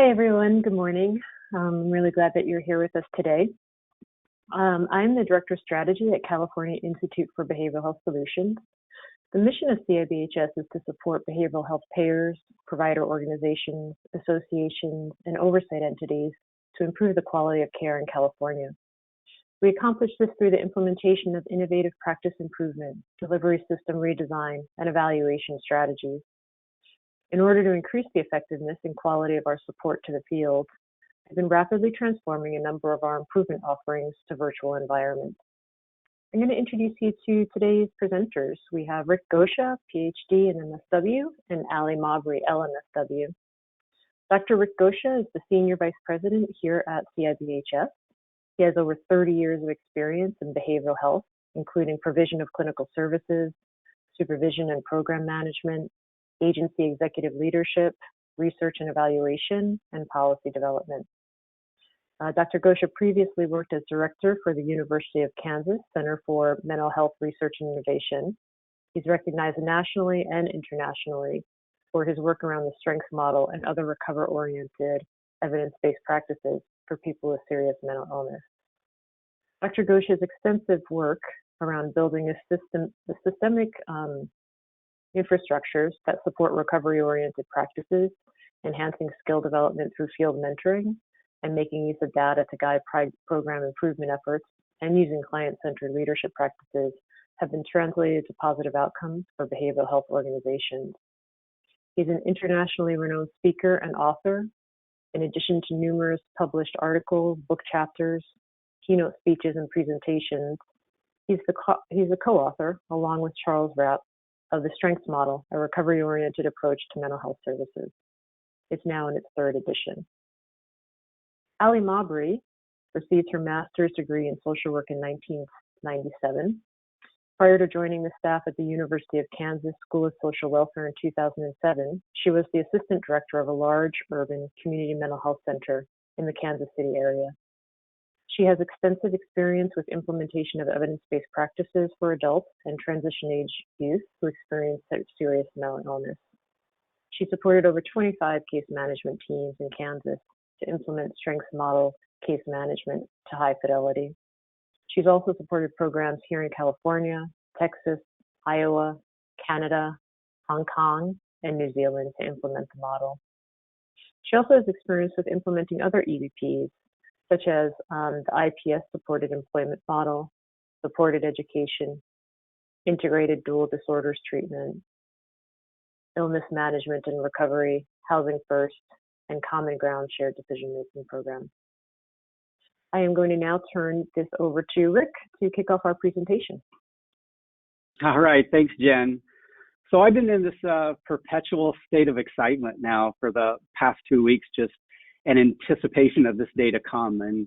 Hi, everyone. Good morning. I'm really glad that you're here with us today. I'm the Director of Strategy at California Institute for Behavioral Health Solutions. The mission of CIBHS is to support behavioral health payers, provider organizations, associations, and oversight entities to improve the quality of care in California. We accomplish this through the implementation of innovative practice improvement, delivery system redesign, and evaluation strategies. In order to increase the effectiveness and quality of our support to the field, I've been rapidly transforming a number of our improvement offerings to virtual environments. I'm going to introduce you to today's presenters. We have Rick GOSCHA, PhD in MSW, and Ali MABRY, LMSW. Dr. Rick GOSCHA is the Senior Vice President here at CIBHS. He has over 30 years of experience in behavioral health, including provision of clinical services, supervision and program management, agency executive leadership, research and evaluation, and policy development. Dr. GOSCHA previously worked as director for the University of Kansas Center for Mental Health Research and Innovation. He's recognized nationally and internationally for his work around the strengths model and other recovery-oriented evidence-based practices for people with serious mental illness. Dr. GOSCHA's extensive work around building systemic infrastructures that support recovery-oriented practices, enhancing skill development through field mentoring, and making use of data to guide program improvement efforts, and using client-centered leadership practices have been translated to positive outcomes for behavioral health organizations. He's an internationally renowned speaker and author. In addition to numerous published articles, book chapters, keynote speeches, and presentations, he's a co-author, along with Charles Rapp, of the Strengths Model, a recovery-oriented approach to mental health services. It's now in its third edition. Ali MABRY received her master's degree in social work in 1997. Prior to joining the staff at the University of Kansas School of Social Welfare in 2007, she was the assistant director of a large urban community mental health center in the Kansas City area. She has extensive experience with implementation of evidence-based practices for adults and transition-age youth who experience serious mental illness. She supported over 25 case management teams in Kansas to implement strengths model case management to high fidelity. She's also supported programs here in California, Texas, Iowa, Canada, Hong Kong, and New Zealand to implement the model. She also has experience with implementing other EBPs, such as the IPS-supported employment model, supported education, integrated dual disorders treatment, illness management and recovery, housing first, and common ground shared decision-making program. I am going to now turn this over to Rick to kick off our presentation. All right, thanks, Jen. So I've been in this perpetual state of excitement now for the past 2 weeks, just in anticipation of this day to come, and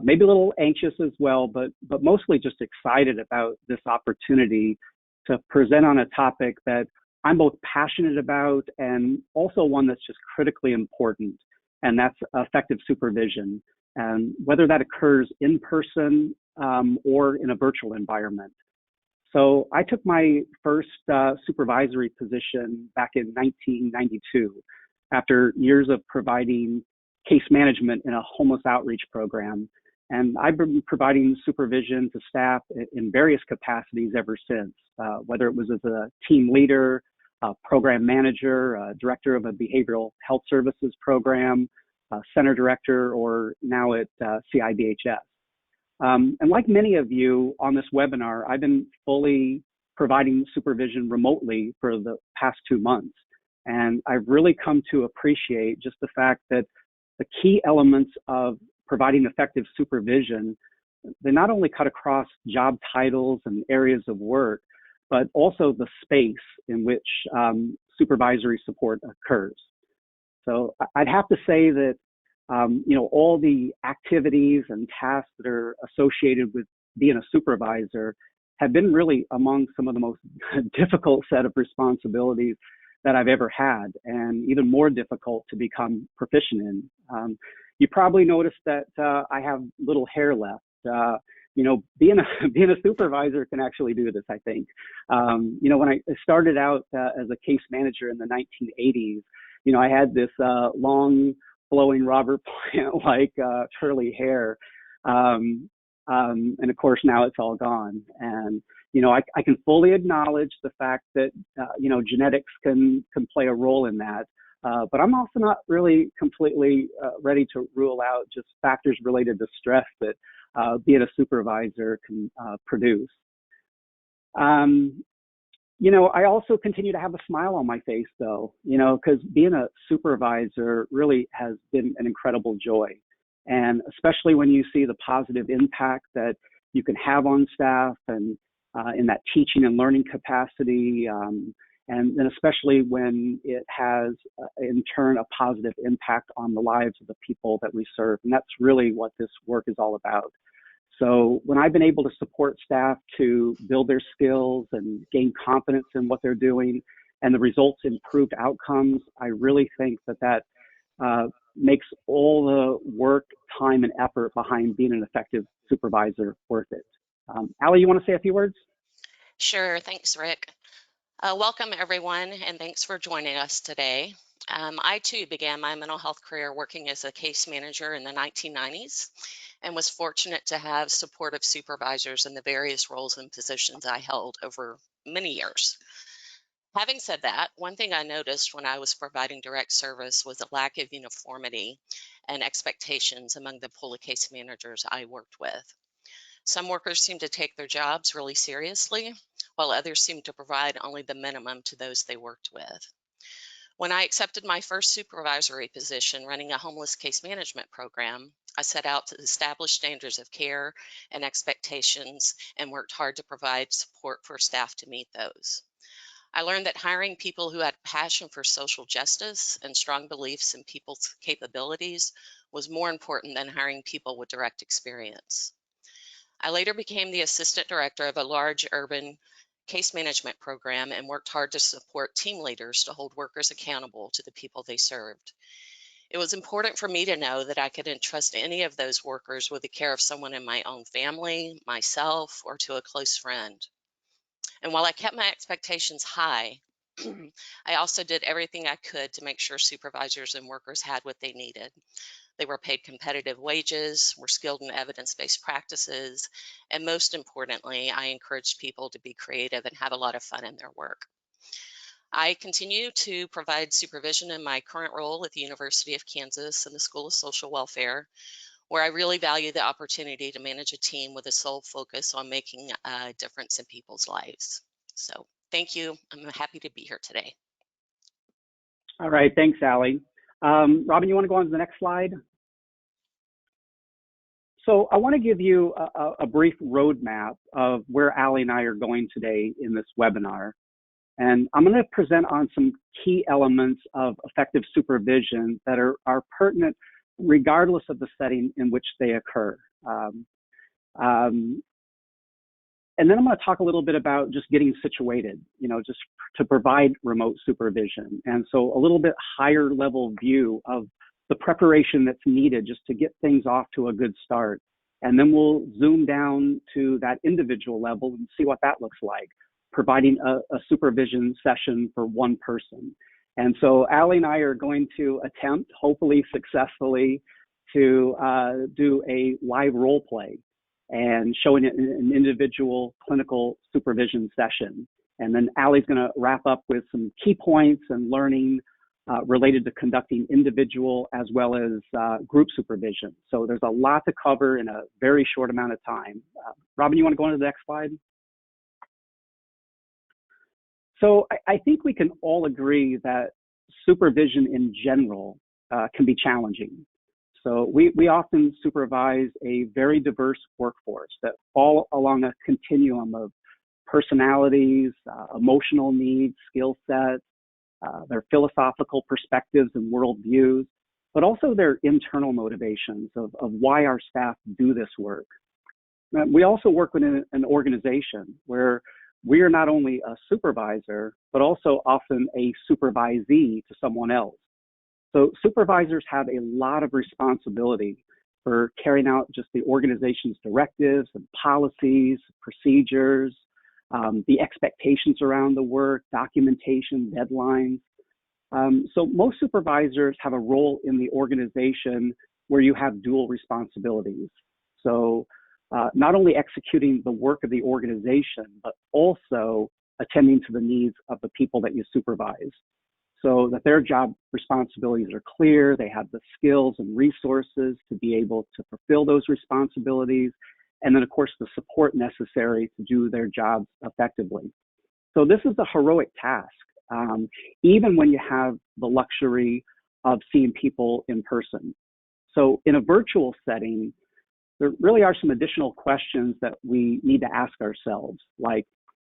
maybe a little anxious as well, but mostly just excited about this opportunity to present on a topic that I'm both passionate about and also one that's just critically important, and that's effective supervision, and whether that occurs in person or in a virtual environment. So I took my first supervisory position back in 1992 after years of providing case management in a homeless outreach program. And I've been providing supervision to staff in various capacities ever since, whether it was as a team leader, a program manager, a director of a behavioral health services program, center director, or now at CIBHS. And like many of you on this webinar, I've been fully providing supervision remotely for the past 2 months. And I've really come to appreciate just the fact that the key elements of providing effective supervision, they not only cut across job titles and areas of work, but also the space in which supervisory support occurs. So I'd have to say that all the activities and tasks that are associated with being a supervisor have been really among some of the most difficult set of responsibilities that I've ever had, and even more difficult to become proficient in. You probably noticed that I have little hair left. Being a supervisor can actually do this, I think. When I started out as a case manager in the 1980s, I had this long flowing Robert Plant like curly hair. And of course, now it's all gone. And, I can fully acknowledge the fact that, genetics can play a role in that. But I'm also not really completely ready to rule out just factors related to stress that being a supervisor can produce. I also continue to have a smile on my face, though, because being a supervisor really has been an incredible joy. And especially when you see the positive impact that you can have on staff and in that teaching and learning capacity, and then especially when it has, in turn, a positive impact on the lives of the people that we serve. And that's really what this work is all about. So when I've been able to support staff to build their skills and gain confidence in what they're doing, and the results improved outcomes, I really think that makes all the work, time, and effort behind being an effective supervisor worth it. Allie, you want to say a few words? Sure. Thanks, Rick. Welcome, everyone, and thanks for joining us today. I, too, began my mental health career working as a case manager in the 1990s and was fortunate to have supportive supervisors in the various roles and positions I held over many years. Having said that, one thing I noticed when I was providing direct service was a lack of uniformity and expectations among the pool of case managers I worked with. Some workers seemed to take their jobs really seriously, while others seemed to provide only the minimum to those they worked with. When I accepted my first supervisory position running a homeless case management program, I set out to establish standards of care and expectations and worked hard to provide support for staff to meet those. I learned that hiring people who had passion for social justice and strong beliefs in people's capabilities was more important than hiring people with direct experience. I later became the assistant director of a large urban case management program and worked hard to support team leaders to hold workers accountable to the people they served. It was important for me to know that I could entrust any of those workers with the care of someone in my own family, myself, or to a close friend. And while I kept my expectations high, I also did everything I could to make sure supervisors and workers had what they needed. They were paid competitive wages, were skilled in evidence-based practices, and most importantly, I encouraged people to be creative and have a lot of fun in their work. I continue to provide supervision in my current role at the University of Kansas in the School of Social Welfare, where I really value the opportunity to manage a team with a sole focus on making a difference in people's lives. So thank you. I'm happy to be here today. All right, thanks, Allie. Robin, you want to go on to the next slide? So I want to give you a brief roadmap of where Allie and I are going today in this webinar. And I'm going to present on some key elements of effective supervision that are pertinent regardless of the setting in which they occur. And then I'm going to talk a little bit about just getting situated, just to provide remote supervision. And so a little bit higher level view of the preparation that's needed just to get things off to a good start. And then we'll zoom down to that individual level and see what that looks like, providing a supervision session for one person. And so Allie and I are going to attempt, hopefully successfully, to do a live role play and showing it in an individual clinical supervision session. And then Allie's going to wrap up with some key points and learning related to conducting individual as well as group supervision. So there's a lot to cover in a very short amount of time. Robin, you want to go on to the next slide? So I think we can all agree that supervision in general can be challenging. So we often supervise a very diverse workforce that fall along a continuum of personalities, emotional needs, skill sets, their philosophical perspectives and worldviews, but also their internal motivations of why our staff do this work. We also work within an organization where we are not only a supervisor, but also often a supervisee to someone else. So supervisors have a lot of responsibility for carrying out just the organization's directives and policies, procedures, the expectations around the work, documentation, deadlines. So most supervisors have a role in the organization where you have dual responsibilities. So not only executing the work of the organization, but also attending to the needs of the people that you supervise, so that their job responsibilities are clear, they have the skills and resources to be able to fulfill those responsibilities, and then of course the support necessary to do their jobs effectively. So this is a heroic task, even when you have the luxury of seeing people in person. So in a virtual setting, there really are some additional questions that we need to ask ourselves, like,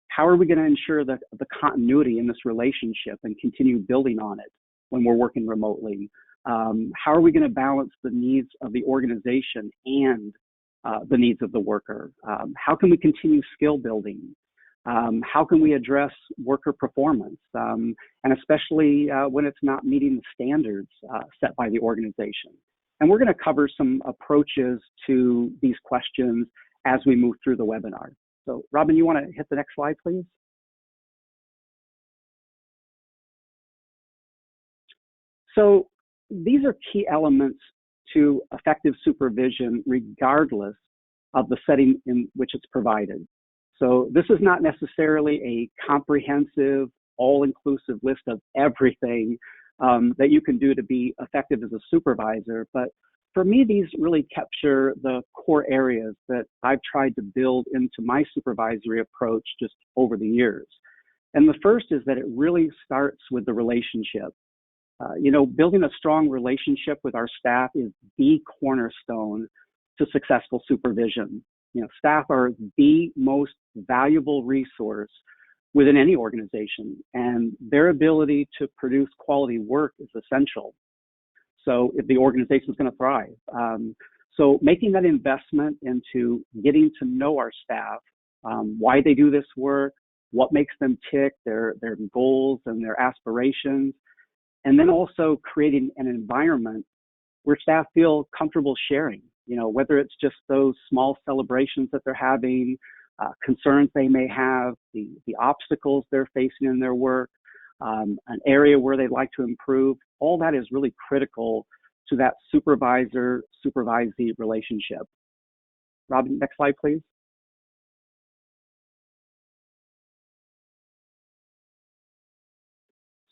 how are we going to ensure the continuity in this relationship and continue building on it when we're working remotely? How are we going to balance the needs of the organization and the needs of the worker? How can we continue skill building? How can we address worker performance, and especially when it's not meeting the standards set by the organization? And we're going to cover some approaches to these questions as we move through the webinar. So Robin, you want to hit the next slide, please? So these are key elements to effective supervision regardless of the setting in which it's provided. So this is not necessarily a comprehensive, all-inclusive list of everything that you can do to be effective as a supervisor, but for me, these really capture the core areas that I've tried to build into my supervisory approach just over the years. And the first is that it really starts with the relationship. Building a strong relationship with our staff is the cornerstone to successful supervision. Staff are the most valuable resource within any organization, and their ability to produce quality work is essential. So if the organization is going to thrive. So making that investment into getting to know our staff, why they do this work, what makes them tick, their goals and their aspirations, and then also creating an environment where staff feel comfortable sharing, whether it's just those small celebrations that they're having, concerns they may have, the obstacles they're facing in their work, an area where they'd like to improve. All that is really critical to that supervisor-supervisee relationship. Robin, next slide, please.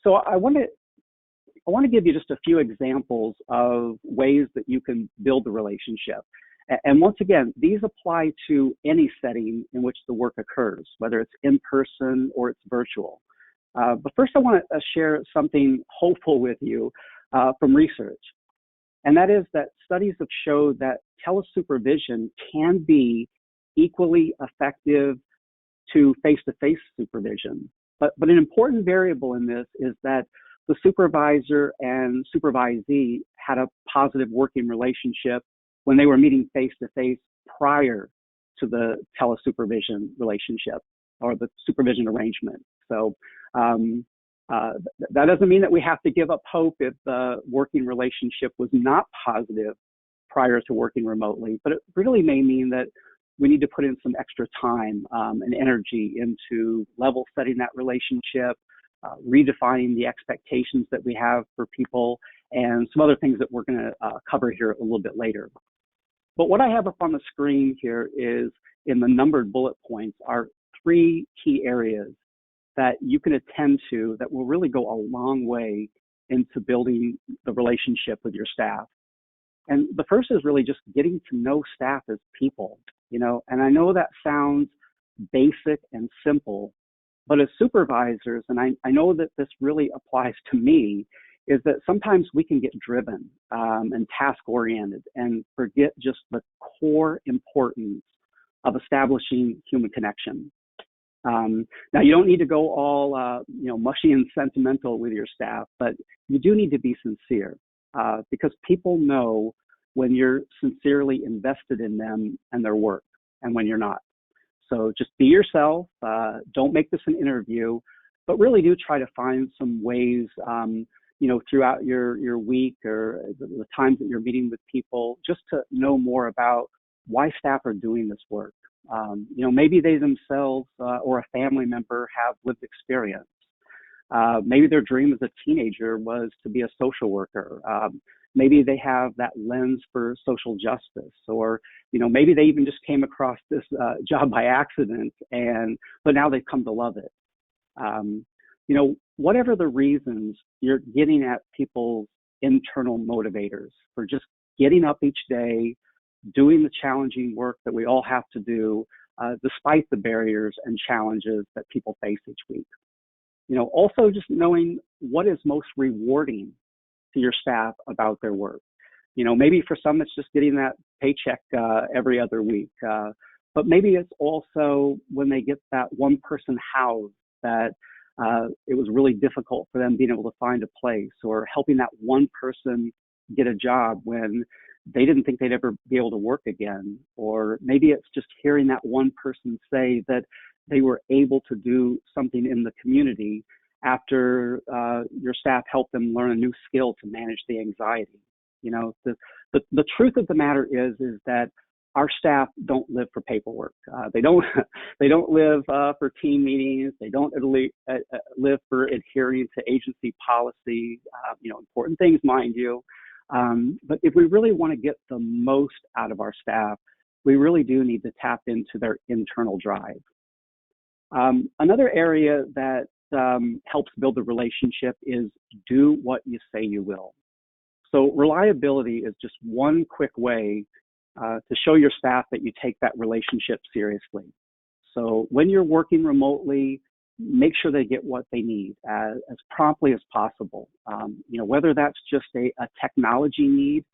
So I want to give you just a few examples of ways that you can build the relationship. And once again, these apply to any setting in which the work occurs, whether it's in person or it's virtual. But first I want to share something hopeful with you from research. And that is that studies have showed that telesupervision can be equally effective to face-to-face supervision. But an important variable in this is that the supervisor and supervisee had a positive working relationship when they were meeting face-to-face prior to the telesupervision relationship or the supervision arrangement. So that doesn't mean that we have to give up hope if the working relationship was not positive prior to working remotely, but it really may mean that we need to put in some extra time and energy into level setting that relationship, redefining the expectations that we have for people, and some other things that we're going to cover here a little bit later. But what I have up on the screen here is, in the numbered bullet points, are 3 key areas that you can attend to that will really go a long way into building the relationship with your staff. And the first is really just getting to know staff as people, and I know that sounds basic and simple, but as supervisors, and I know that this really applies to me, is that sometimes we can get driven and task-oriented and forget just the core importance of establishing human connection. Now, you don't need to go all mushy and sentimental with your staff, but you do need to be sincere because people know when you're sincerely invested in them and their work and when you're not. So just be yourself. Don't make this an interview, but really do try to find some ways, throughout your week or the times that you're meeting with people, just to know more about why staff are doing this work. Maybe they themselves or a family member have lived experience. Maybe their dream as a teenager was to be a social worker. Maybe they have that lens for social justice, or maybe they even just came across this job by accident, but now they've come to love it. Whatever the reasons, you're getting at people's internal motivators for just getting up each day, doing the challenging work that we all have to do, despite the barriers and challenges that people face each week. Also just knowing what is most rewarding to your staff about their work. Maybe for some it's just getting that paycheck every other week, but maybe it's also when they get that one person housed that it was really difficult for them being able to find a place, or helping that one person get a job when they didn't think they'd ever be able to work again. Or maybe it's just hearing that one person say that they were able to do something in the community after your staff helped them learn a new skill to manage the anxiety. The truth of the matter is that our staff don't live for paperwork. They don't live for team meetings. They don't live for adhering to agency policy. Important things, mind you. But if we really want to get the most out of our staff, we really do need to tap into their internal drive. Another area that helps build the relationship is do what you say you will. So reliability is just one quick way to show your staff that you take that relationship seriously. So when you're working remotely, make sure they get what they need as promptly as possible. Whether that's just a technology need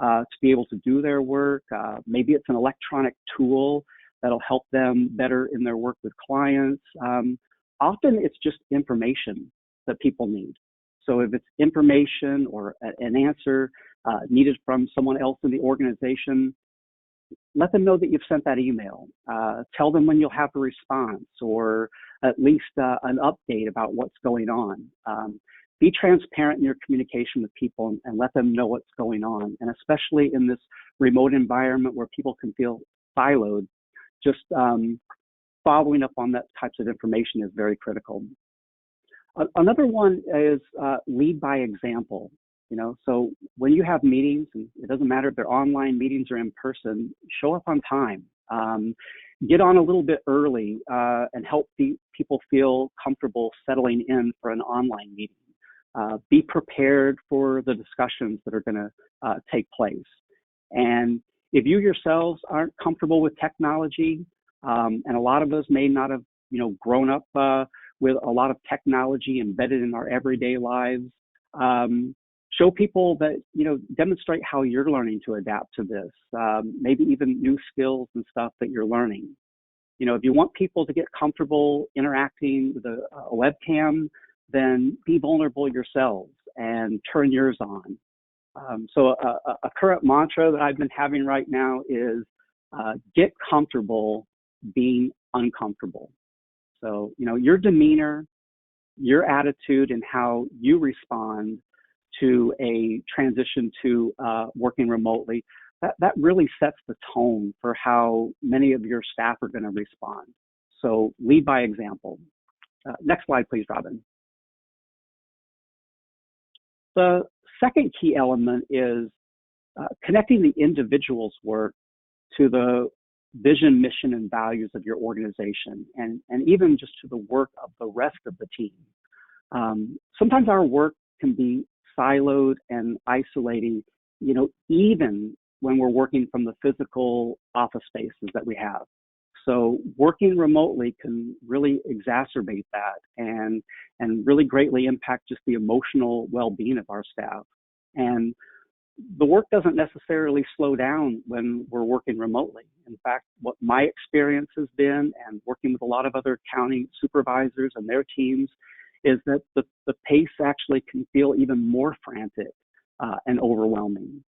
to be able to do their work, maybe it's an electronic tool that'll help them better in their work with clients. Often it's just information that people need. So if it's information or an answer needed from someone else in the organization, let them know that you've sent that email. Tell them when you'll have a response, or at least an update about what's going on. Be transparent in your communication with people and let them know what's going on. And especially in this remote environment where people can feel siloed, just following up on that types of information is very critical. Another one is lead by example. So when you have meetings, and it doesn't matter if they're online meetings or in person, show up on time. Get on a little bit early and help people feel comfortable settling in for an online meeting. Be prepared for the discussions that are going to take place. And if you yourselves aren't comfortable with technology, and a lot of us may not have grown up with a lot of technology embedded in our everyday lives, show people that, demonstrate how you're learning to adapt to this, maybe even new skills and stuff that you're learning. If you want people to get comfortable interacting with a webcam, then be vulnerable yourselves and turn yours on. So a current mantra that I've been having right now is get comfortable being uncomfortable. So, your demeanor, your attitude, and how you respond to a transition to working remotely, that really sets the tone for how many of your staff are going to respond. So lead by example. Next slide, please, Robin. The second key element is connecting the individual's work to the vision, mission, and values of your organization, and even just to the work of the rest of the team. Sometimes our work can be siloed and isolating, even when we're working from the physical office spaces that we have. So working remotely can really exacerbate that and really greatly impact just the emotional well-being of our staff. And the work doesn't necessarily slow down when we're working remotely. In fact, what my experience has been, and working with a lot of other county supervisors and their teams, is that the pace actually can feel even more frantic and overwhelming.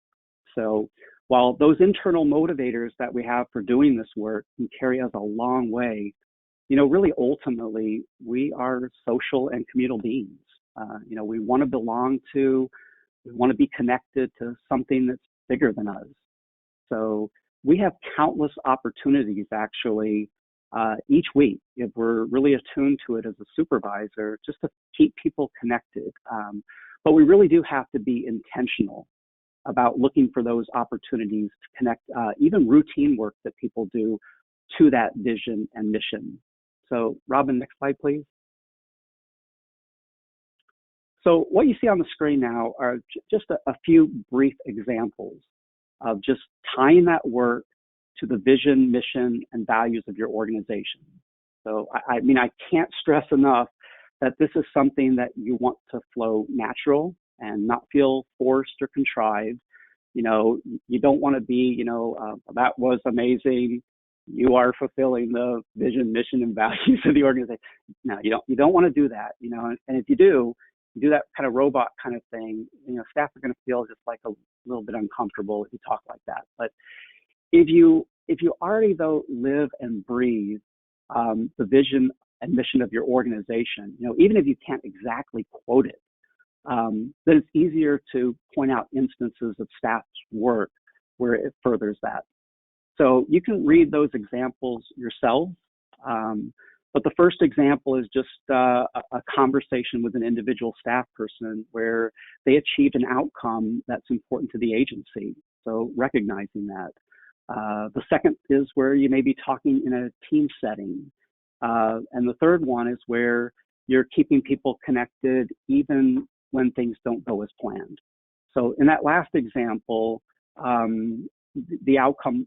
So while those internal motivators that we have for doing this work can carry us a long way, really ultimately, we are social and communal beings. We want to belong to, we want to be connected to something that's bigger than us. So we have countless opportunities actually each week, if we're really attuned to it as a supervisor, just to keep people connected. But we really do have to be intentional about looking for those opportunities to connect even routine work that people do to that vision and mission. So Robin, next slide, please. So what you see on the screen now are just a few brief examples of just tying that work to the vision, mission, and values of your organization. So I mean, I can't stress enough that this is something that you want to flow natural and not feel forced or contrived. You know, you don't want to be, you know, that was amazing. You are fulfilling the vision, mission, and values of the organization. No, you don't want to do that, you know, and if you do that kind of robot kind of thing, you know, staff are going to feel just like a little bit uncomfortable if you talk like that. But if you already though live and breathe the vision and mission of your organization, you know, even if you can't exactly quote it, then it's easier to point out instances of staff's work where it furthers that. So you can read those examples yourself. But the first example is just a conversation with an individual staff person where they achieved an outcome that's important to the agency. So recognizing that. The second is where you may be talking in a team setting. And the third one is where you're keeping people connected even when things don't go as planned. So in that last example, the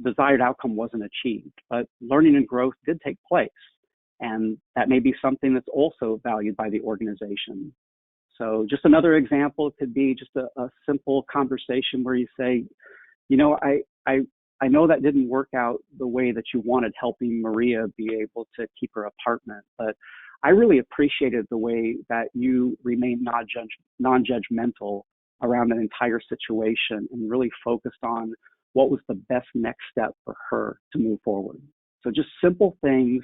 desired outcome wasn't achieved, but learning and growth did take place. And that may be something that's also valued by the organization. So just another example could be just a simple conversation where you say, you know, I know that didn't work out the way that you wanted, helping Maria be able to keep her apartment, but I really appreciated the way that you remained non-judgmental around an entire situation and really focused on what was the best next step for her to move forward. So just simple things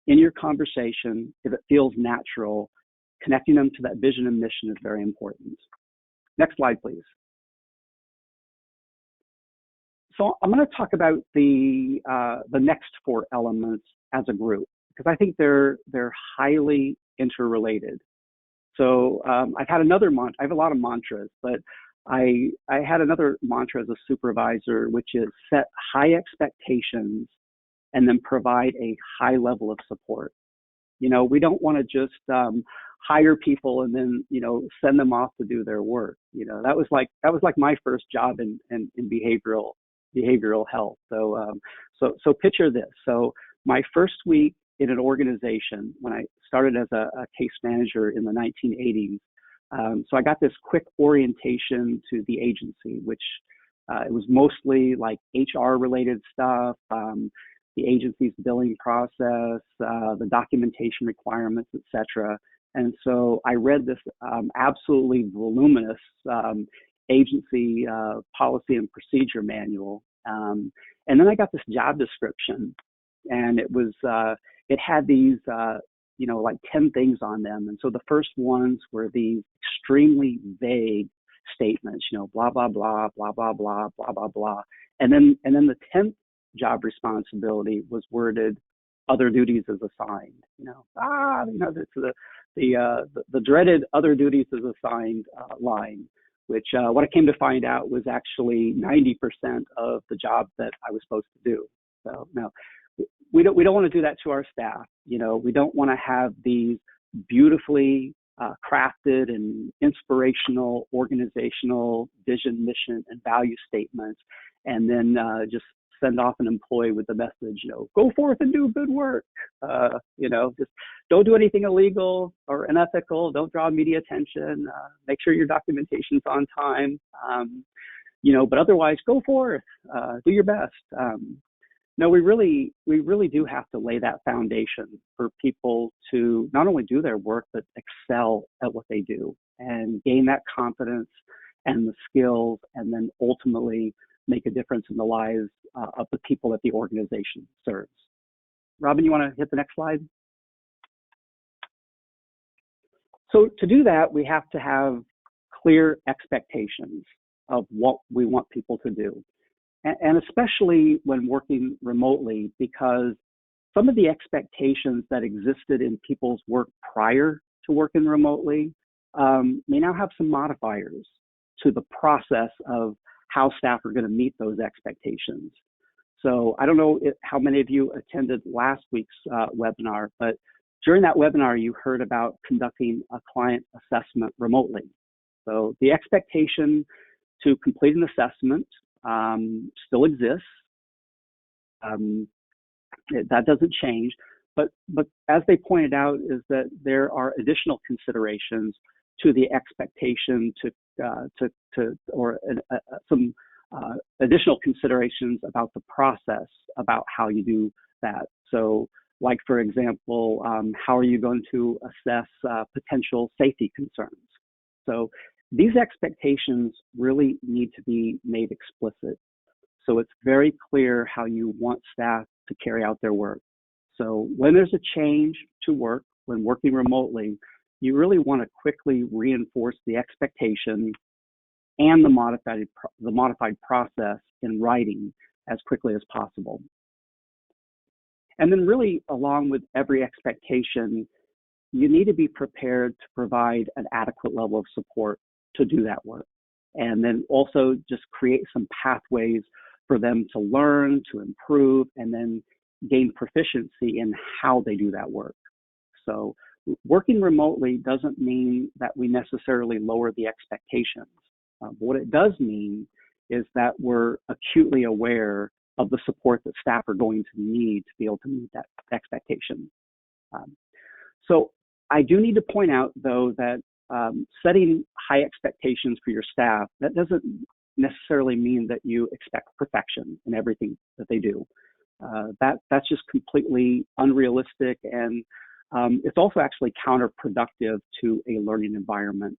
in your conversation, if it feels natural, connecting them to that vision and mission is very important. Next slide, please. So I'm going to talk about the next four elements as a group, because I think they're highly interrelated. So I've had another mantra. I have a lot of mantras, but I had another mantra as a supervisor, which is set high expectations and then provide a high level of support. You know, we don't want to just hire people and then, you know, send them off to do their work. You know, that was like my first job in behavioral health. So picture this. So my first week in an organization, when I started as a case manager in the 1980s, so I got this quick orientation to the agency, which it was mostly like HR related stuff, the agency's billing process, the documentation requirements, etc. And so I read this absolutely voluminous agency policy and procedure manual. And then I got this job description, and it had these, you know, like 10 things on them. And so the first ones were these extremely vague statements, you know, blah, blah, blah, blah, blah, blah, blah, blah, blah. And then the 10th job responsibility was worded, other duties as assigned, you know, the dreaded other duties as assigned line, which what I came to find out was actually 90% of the job that I was supposed to do. So no, we don't want to do that to our staff. You know, we don't want to have these beautifully crafted and inspirational organizational vision, mission, and value statements, and then just send off an employee with the message, you know, go forth and do good work. You know, just don't do anything illegal or unethical. Don't draw media attention. Make sure your documentation's on time. You know, but otherwise, go forth. Do your best. No, we really do have to lay that foundation for people to not only do their work, but excel at what they do and gain that confidence and the skills, and then ultimately make a difference in the lives of the people that the organization serves. Robin, you want to hit the next slide? So to do that, we have to have clear expectations of what we want people to do. And especially when working remotely, because some of the expectations that existed in people's work prior to working remotely may now have some modifiers to the process of how staff are going to meet those expectations. So I don't know how many of you attended last week's webinar, but during that webinar, you heard about conducting a client assessment remotely. So the expectation to complete an assessment still exists. That doesn't change, but as they pointed out, is that there are additional considerations to the expectation some additional considerations about the process about how you do that. So, like for example, how are you going to assess potential safety concerns? So these expectations really need to be made explicit. So it's very clear how you want staff to carry out their work. So when there's a change to work, when working remotely, you really want to quickly reinforce the expectation and the modified process in writing as quickly as possible. And then really, along with every expectation, you need to be prepared to provide an adequate level of support to do that work. And then also just create some pathways for them to learn, to improve, and then gain proficiency in how they do that work. So working remotely doesn't mean that we necessarily lower the expectations. What it does mean is that we're acutely aware of the support that staff are going to need to be able to meet that expectation. So I do need to point out, though, that setting high expectations for your staff, that doesn't necessarily mean that you expect perfection in everything that they do. That's just completely unrealistic, and it's also actually counterproductive to a learning environment.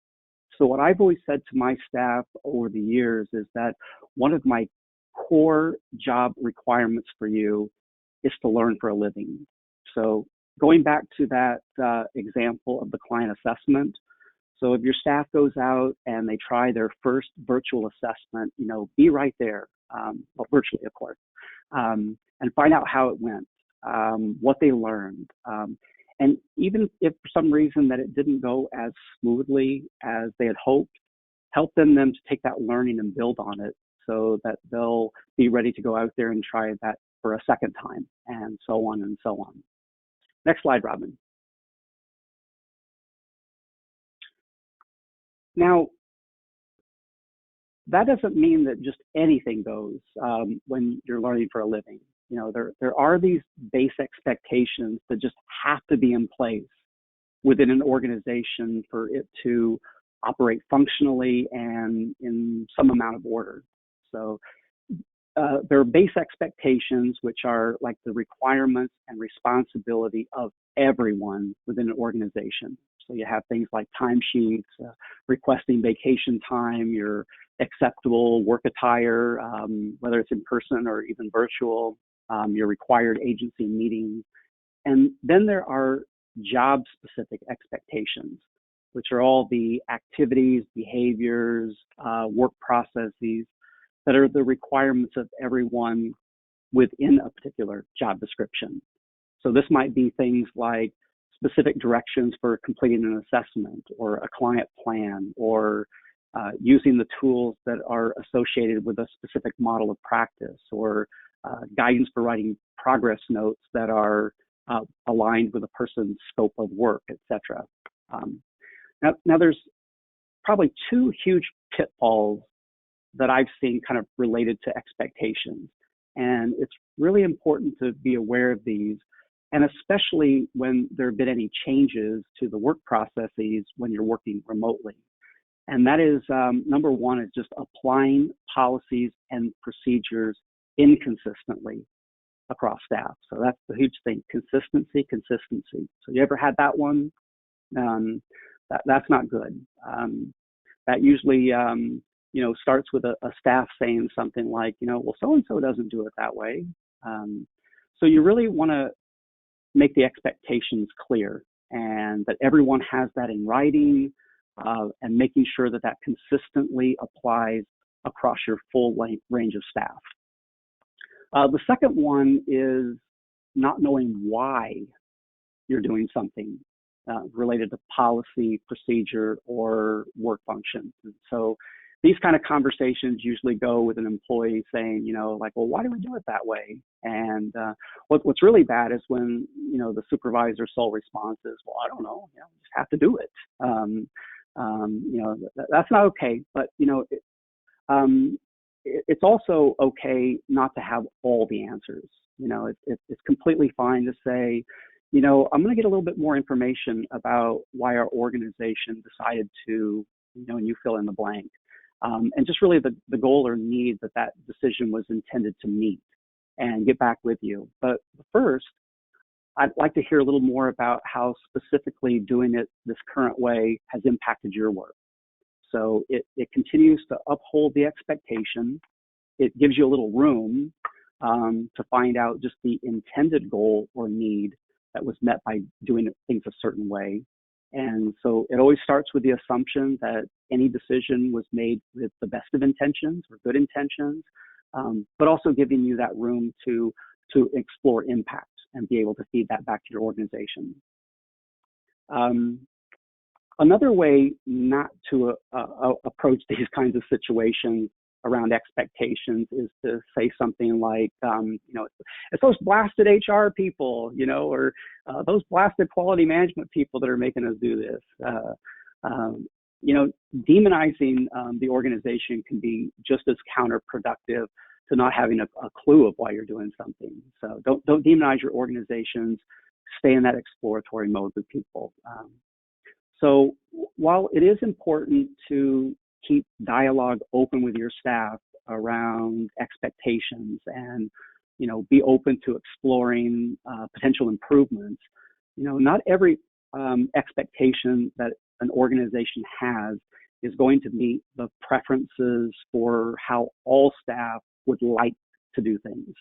So what I've always said to my staff over the years is that one of my core job requirements for you is to learn for a living. So going back to that example of the client assessment, so if your staff goes out and they try their first virtual assessment, be right there, well, virtually, of course, and find out how it went, what they learned. And even if for some reason that it didn't go as smoothly as they had hoped, help them to take that learning and build on it so that they'll be ready to go out there and try that for a second time, and so on and so on. Next slide, Robin. Now, that doesn't mean that just anything goes when you're learning for a living. There are these base expectations that just have to be in place within an organization for it to operate functionally and in some amount of order. So there are base expectations, which are like the requirements and responsibility of everyone within an organization. So you have things like timesheets, requesting vacation time, your acceptable work attire, whether it's in person or even virtual, your required agency meetings. And then there are job-specific expectations, which are all the activities, behaviors, work processes that are the requirements of everyone within a particular job description. So this might be things like specific directions for completing an assessment or a client plan, or using the tools that are associated with a specific model of practice, or guidance for writing progress notes that are aligned with a person's scope of work, etc. Now there's probably two huge pitfalls that I've seen kind of related to expectations. And it's really important to be aware of these, and especially when there have been any changes to the work processes when you're working remotely. And that is, number one, is just applying policies and procedures inconsistently across staff. So that's the huge thing, consistency. So you ever had that one? That's not good. That usually, starts with a staff saying something like, well, so-and-so doesn't do it that way. So you really want to make the expectations clear, and that everyone has that in writing, and making sure that that consistently applies across your full range of staff. The second one is not knowing why you're doing something related to policy, procedure, or work function. So these kind of conversations usually go with an employee saying, like, well, why do we do it that way? And what's really bad is when, the supervisor's sole response is, well, I don't know, we just have to do it. That's not okay. But, it's also okay not to have all the answers. It's completely fine to say, I'm going to get a little bit more information about why our organization decided to, and you fill in the blank. And just really the goal or need that decision was intended to meet, and get back with you. But first, I'd like to hear a little more about how specifically doing it this current way has impacted your work. So it continues to uphold the expectation. It gives you a little room to find out just the intended goal or need that was met by doing things a certain way. And so it always starts with the assumption that any decision was made with the best of intentions or good intentions, but also giving you that room to explore impact and be able to feed that back to your organization. Another way not to approach these kinds of situations around expectations is to say something like, it's those blasted HR people, or those blasted quality management people that are making us do this. Demonizing the organization can be just as counterproductive to not having a clue of why you're doing something. So don't demonize your organizations. Stay in that exploratory mode with people. So while it is important to keep dialogue open with your staff around expectations and, be open to exploring potential improvements, not every expectation that an organization has is going to meet the preferences for how all staff would like to do things.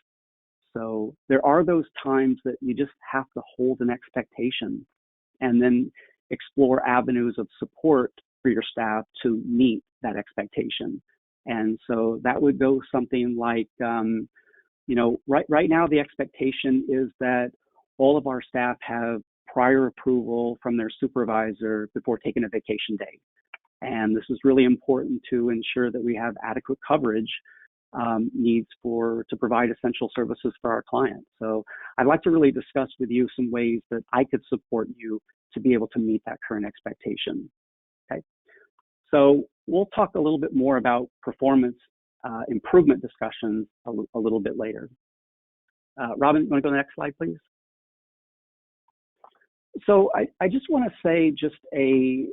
So there are those times that you just have to hold an expectation and then explore avenues of support for your staff to meet that expectation. And so that would go something like, right now the expectation is that all of our staff have prior approval from their supervisor before taking a vacation day. And this is really important to ensure that we have adequate coverage needs to provide essential services for our clients. So I'd like to really discuss with you some ways that I could support you to be able to meet that current expectation. Okay. So we'll talk a little bit more about performance improvement discussions a little bit later. Robin, you want to go to the next slide, please? So I just want to say just a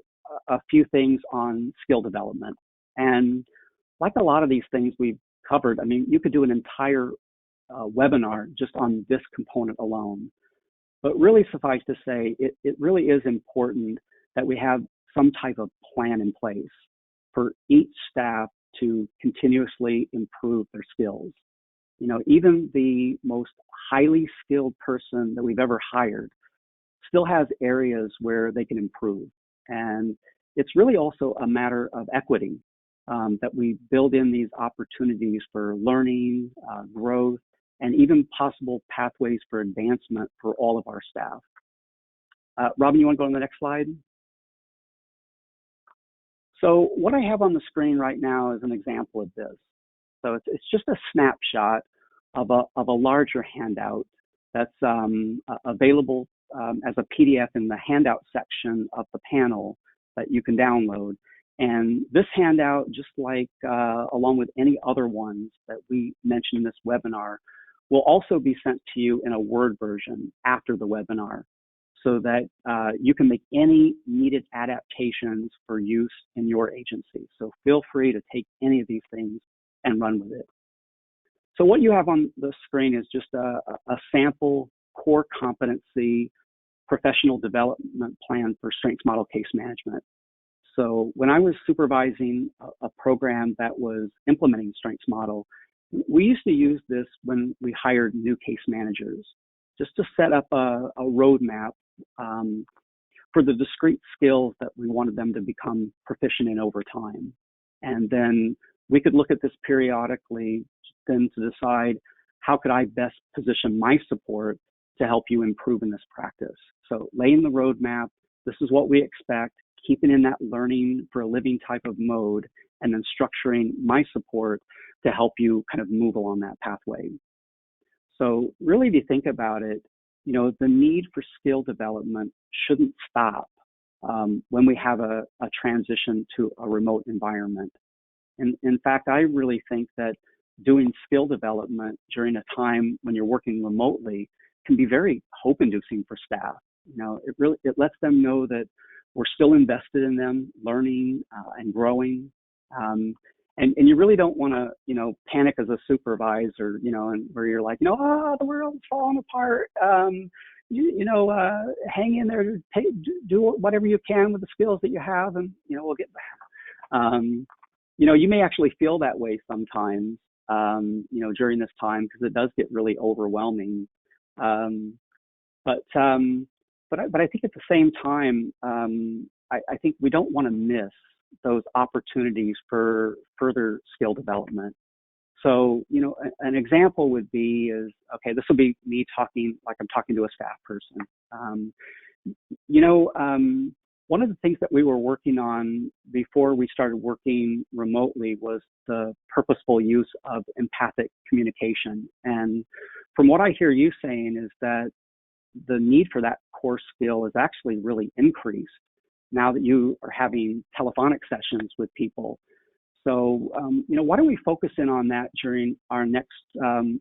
few things on skill development. And like a lot of these things we've covered, I mean, you could do an entire webinar just on this component alone. But really suffice to say, it really is important that we have some type of plan in place for each staff to continuously improve their skills. Even the most highly skilled person that we've ever hired still has areas where they can improve. And it's really also a matter of equity, that we build in these opportunities for learning, growth, and even possible pathways for advancement for all of our staff. Robin, you want to go on the next slide? So what I have on the screen right now is an example of this. So it's just a snapshot of a larger handout that's available as a PDF in the handout section of the panel that you can download. And this handout, just like along with any other ones that we mentioned in this webinar, will also be sent to you in a Word version after the webinar, so that you can make any needed adaptations for use in your agency. So feel free to take any of these things and run with it. So what you have on the screen is just a sample core competency professional development plan for strengths model case management. So when I was supervising a program that was implementing strengths model, we used to use this when we hired new case managers, just to set up a roadmap for the discrete skills that we wanted them to become proficient in over time. And then we could look at this periodically then to decide how could I best position my support to help you improve in this practice. So laying the roadmap, this is what we expect, keeping in that learning for a living type of mode, and then structuring my support to help you kind of move along that pathway. So really, if you think about it, you know, the need for skill development shouldn't stop when we have a transition to a remote environment. And in fact, I really think that doing skill development during a time when you're working remotely can be very hope-inducing for staff. You know, it lets them know that we're still invested in them, learning and growing. And you really don't want to, you know, panic as a supervisor, you know, and where you're like, you know, the world's falling apart. Hang in there, do whatever you can with the skills that you have, and you know, we'll get back. You know, you may actually feel that way sometimes, you know, during this time, because it does get really overwhelming. But I think at the same time, I think we don't want to miss those opportunities for further skill development. So, you know, an example would be okay, this will be me talking like I'm talking to a staff person. One of the things that we were working on before we started working remotely was the purposeful use of empathic communication. And from what I hear you saying is that the need for that core skill is actually really increased now that you are having telephonic sessions with people. So, why don't we focus in on that during our next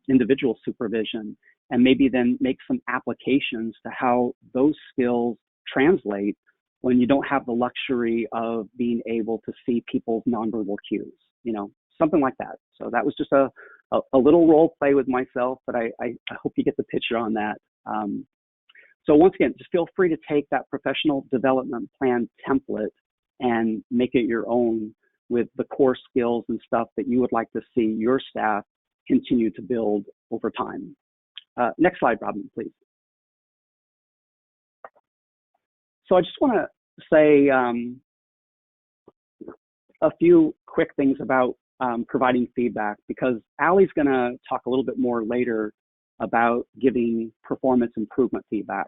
individual supervision, and maybe then make some applications to how those skills translate when you don't have the luxury of being able to see people's nonverbal cues, you know, something like that. So that was just a little role play with myself, but I hope you get the picture on that. So once again, just feel free to take that professional development plan template and make it your own with the core skills and stuff that you would like to see your staff continue to build over time. Next slide, Robin, please. So I just want to say a few quick things about providing feedback, because Allie's going to talk a little bit more later about giving performance improvement feedback.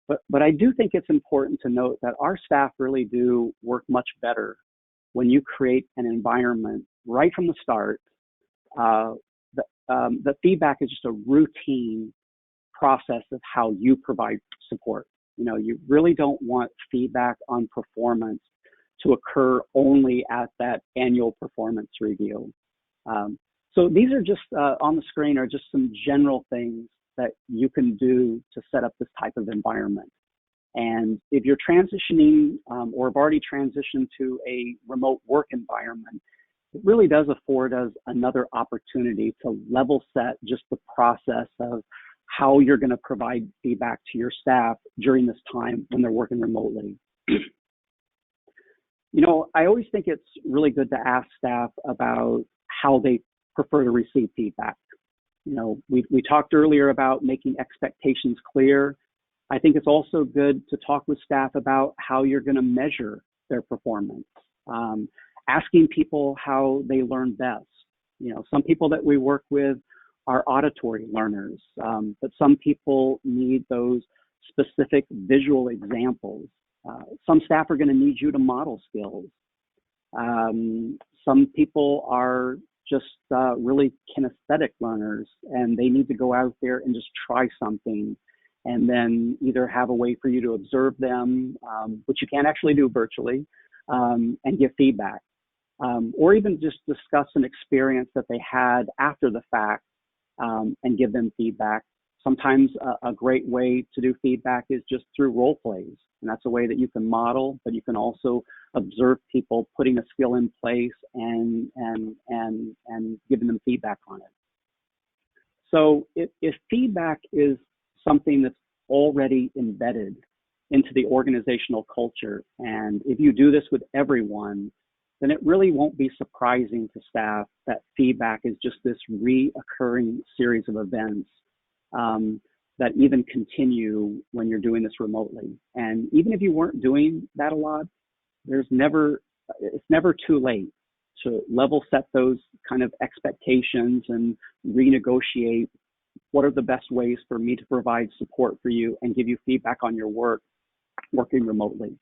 But I do think it's important to note that our staff really do work much better when you create an environment right from the start. The feedback is just a routine process of how you provide support. You know, you really don't want feedback on performance to occur only at that annual performance review. So these are just on the screen are just some general things that you can do to set up this type of environment. And if you're transitioning or have already transitioned to a remote work environment, it really does afford us another opportunity to level set just the process of how you're going to provide feedback to your staff during this time when they're working remotely. You know, I always think it's really good to ask staff about how they prefer to receive feedback. You know, we talked earlier about making expectations clear. I think it's also good to talk with staff about how you're going to measure their performance. Asking people how they learn best. You know, some people that we work with are auditory learners, but some people need those specific visual examples. Some staff are going to need you to model skills. Some people are just really kinesthetic learners, and they need to go out there and just try something, and then either have a way for you to observe them, which you can't actually do virtually, and give feedback. Or even just discuss an experience that they had after the fact and give them feedback. Sometimes a great way to do feedback is just through role plays. And that's a way that you can model, but you can also observe people putting a skill in place and giving them feedback on it. So if feedback is something that's already embedded into the organizational culture, and if you do this with everyone, then it really won't be surprising to staff that feedback is just this reoccurring series of events that even continue when you're doing this remotely. And even if you weren't doing that a lot, it's never too late to level set those kind of expectations and renegotiate what are the best ways for me to provide support for you and give you feedback on your work working remotely.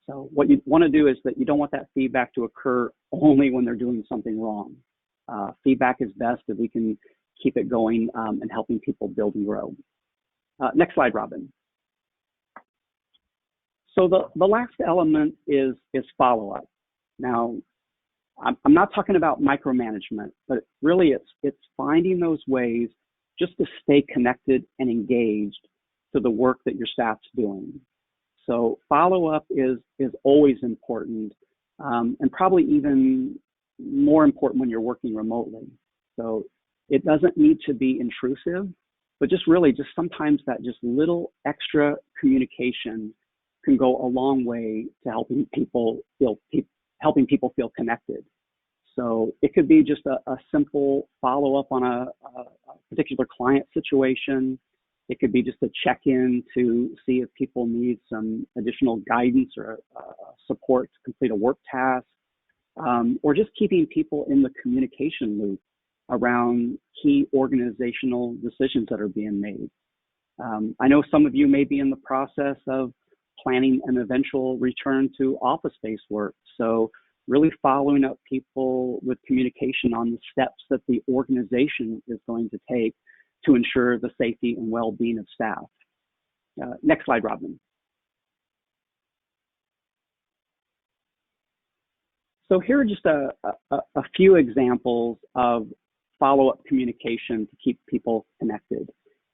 So what you want to do is that you don't want that feedback to occur only when they're doing something wrong. Feedback is best if we can keep it going and helping people build and grow. Next slide, Robin. So the last element is follow-up. Now, I'm not talking about micromanagement, but really it's finding those ways just to stay connected and engaged to the work that your staff's doing. So follow-up is always important, and probably even more important when you're working remotely. So it doesn't need to be intrusive, but just sometimes that just little extra communication can go a long way to helping people feel connected. So it could be just a simple follow-up on a particular client situation. It could be just a check-in to see if people need some additional guidance or support to complete a work task, or just keeping people in the communication loop around key organizational decisions that are being made. I know some of you may be in the process of planning an eventual return to office-based work. So really following up people with communication on the steps that the organization is going to take to ensure the safety and well-being of staff. Next slide, Robin. So here are just a few examples of follow-up communication to keep people connected.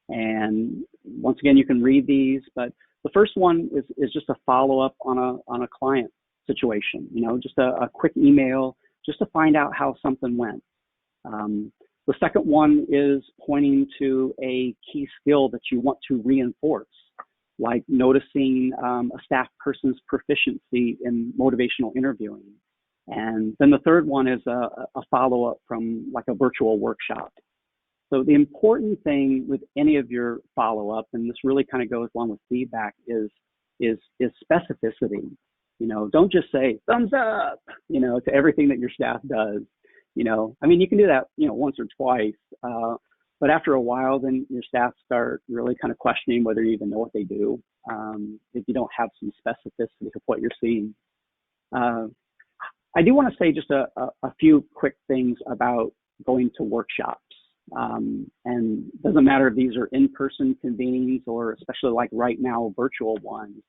And once again, you can read these, but the first one is just a follow-up on a client situation, just a quick email just to find out how something went. The second one is pointing to a key skill that you want to reinforce, like noticing a staff person's proficiency in motivational interviewing. And then the third one is a follow-up from like a virtual workshop. So the important thing with any of your follow-up, and this really kind of goes along with feedback, is specificity. Don't just say thumbs up, to everything that your staff does. I mean, you can do that, once or twice, but after a while, then your staff start really kind of questioning whether you even know what they do, if you don't have some specificity of what you're seeing. I do want to say just a few quick things about going to workshops. And it doesn't matter if these are in-person convenings or especially like right now, virtual ones.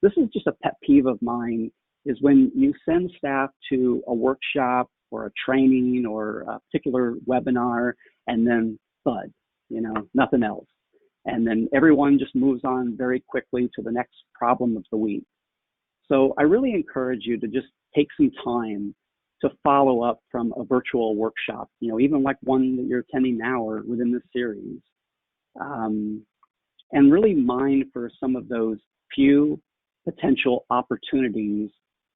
This is just a pet peeve of mine, is when you send staff to a workshop or a training or a particular webinar and then thud, nothing else. And then everyone just moves on very quickly to the next problem of the week. So I really encourage you to just take some time to follow up from a virtual workshop, even like one that you're attending now or within this series, and really mine for some of those few potential opportunities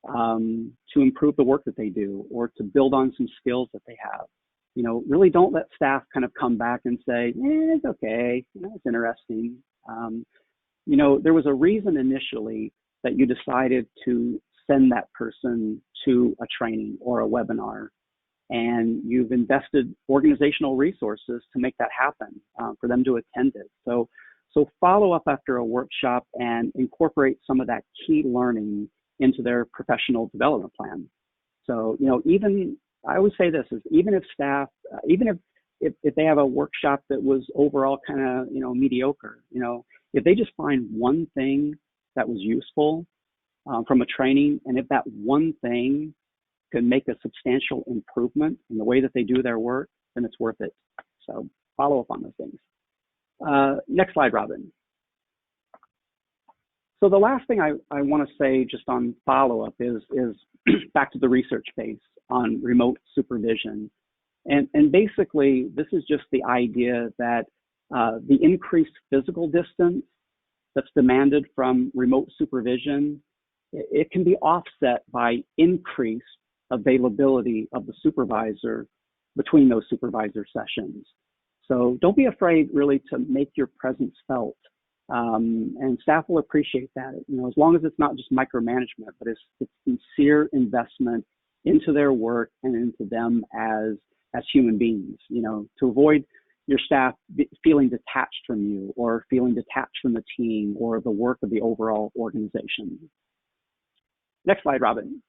to improve the work that they do or to build on some skills that they have. Really don't let staff kind of come back and say, it's okay, it's interesting. There was a reason initially that you decided to send that person to a training or a webinar, and you've invested organizational resources to make that happen, for them to attend it. So follow up after a workshop and incorporate some of that key learning into their professional development plan. So, even, I always say this, is even if staff, even if they have a workshop that was overall kind of, mediocre, if they just find one thing that was useful from a training, and if that one thing can make a substantial improvement in the way that they do their work, then it's worth it. So follow up on those things. Next slide, Robin. So the last thing I want to say just on follow-up is back to the research base on remote supervision. And basically, this is just the idea that the increased physical distance that's demanded from remote supervision, it can be offset by increased availability of the supervisor between those supervisor sessions. So don't be afraid really to make your presence felt. And staff will appreciate that, as long as it's not just micromanagement, but it's sincere investment into their work and into them as human beings, to avoid, your staff feeling detached from you or feeling detached from the team or the work of the overall organization. Next slide, Robin.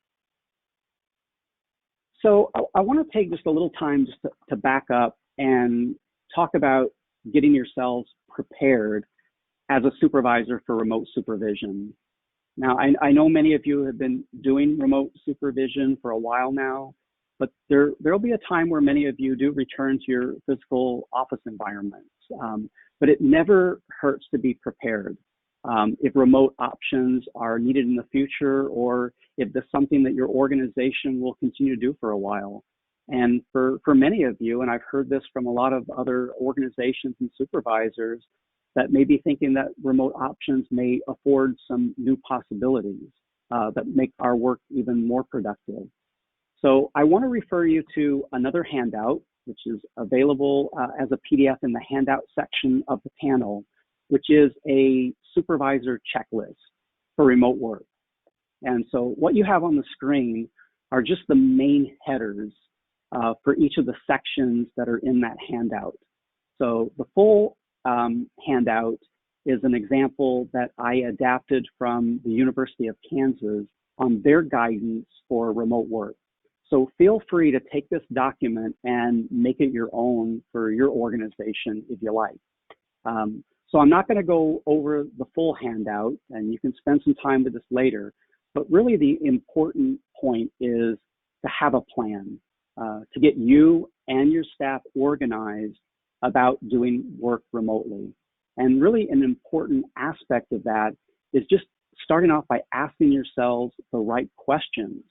So I want to take just a little time just to back up and talk about getting yourselves prepared as a supervisor for remote supervision. Now, I know many of you have been doing remote supervision for a while now, but there'll be a time where many of you do return to your physical office environments. But it never hurts to be prepared. If remote options are needed in the future, or if there's something that your organization will continue to do for a while. And for many of you, and I've heard this from a lot of other organizations and supervisors, that may be thinking that remote options may afford some new possibilities that make our work even more productive. So I want to refer you to another handout, which is available as a PDF in the handout section of the panel, which is a supervisor checklist for remote work. And so what you have on the screen are just the main headers for each of the sections that are in that handout. So the full handout is an example that I adapted from the University of Kansas on their guidance for remote work. So feel free to take this document and make it your own for your organization if you like. So I'm not going to go over the full handout, and you can spend some time with this later, but really the important point is to have a plan, to get you and your staff organized about doing work remotely. And really an important aspect of that is just starting off by asking yourselves the right questions.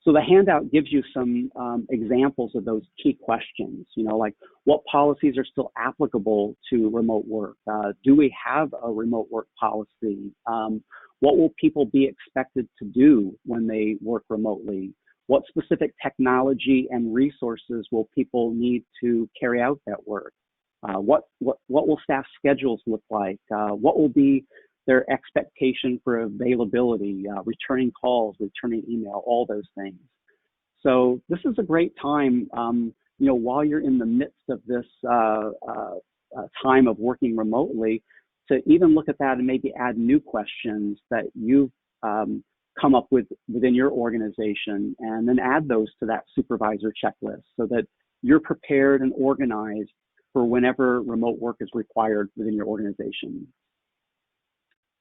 So the handout gives you some examples of those key questions, like what policies are still applicable to remote work? Do we have a remote work policy? What will people be expected to do when they work remotely? What specific technology and resources will people need to carry out that work? What will staff schedules look like? What will be their expectation for availability, returning calls, returning email, all those things. So this is a great time, while you're in the midst of this time of working remotely, to even look at that and maybe add new questions that you've come up with within your organization, and then add those to that supervisor checklist so that you're prepared and organized for whenever remote work is required within your organization.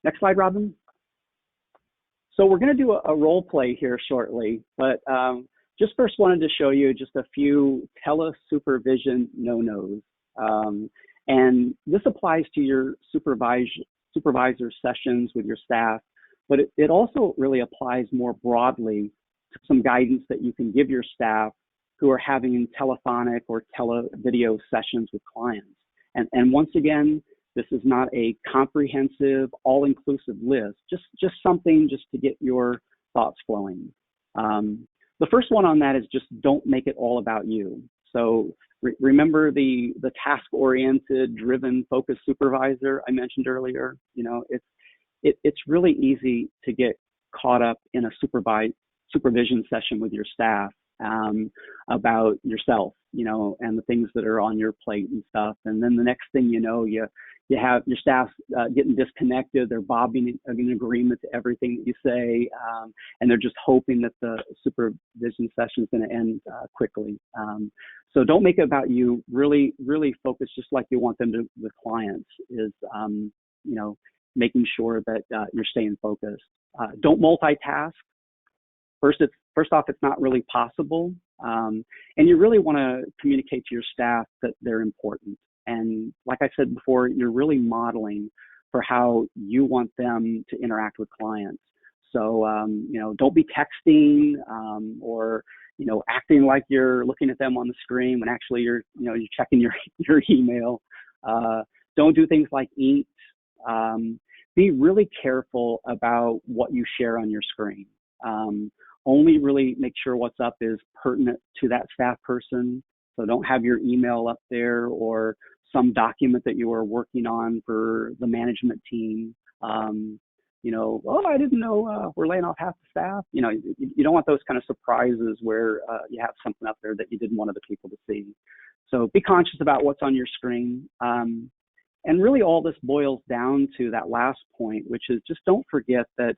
Next slide, Robin. So we're going to do a role play here shortly, but just first wanted to show you just a few Tele-Supervision no-nos. And this applies to your supervisor sessions with your staff, but it also really applies more broadly to some guidance that you can give your staff who are having telephonic or tele-video sessions with clients. And once again, this is not a comprehensive, all-inclusive list, just something just to get your thoughts flowing. The first one on that is just don't make it all about you. So remember the task-oriented, driven, focused supervisor I mentioned earlier? It's really easy to get caught up in a supervision session with your staff about yourself, and the things that are on your plate and stuff. And then the next thing you know, you have your staff getting disconnected. They're bobbing in agreement to everything that you say, and they're just hoping that the supervision session is going to end quickly. So don't make it about you. Really, really focus, just like you want them to with clients, is making sure that you're staying focused. Don't multitask. First off, it's not really possible. And you really want to communicate to your staff that they're important. And like I said before, you're really modeling for how you want them to interact with clients. So, don't be texting or, acting like you're looking at them on the screen when actually you're checking your email. Don't do things like eat. Be really careful about what you share on your screen. Only really make sure what's up is pertinent to that staff person. So don't have your email up there or some document that you are working on for the management team. Oh, I didn't know we're laying off half the staff. You don't want those kind of surprises where you have something up there that you didn't want other people to see. So be conscious about what's on your screen. And really all this boils down to that last point, which is just don't forget that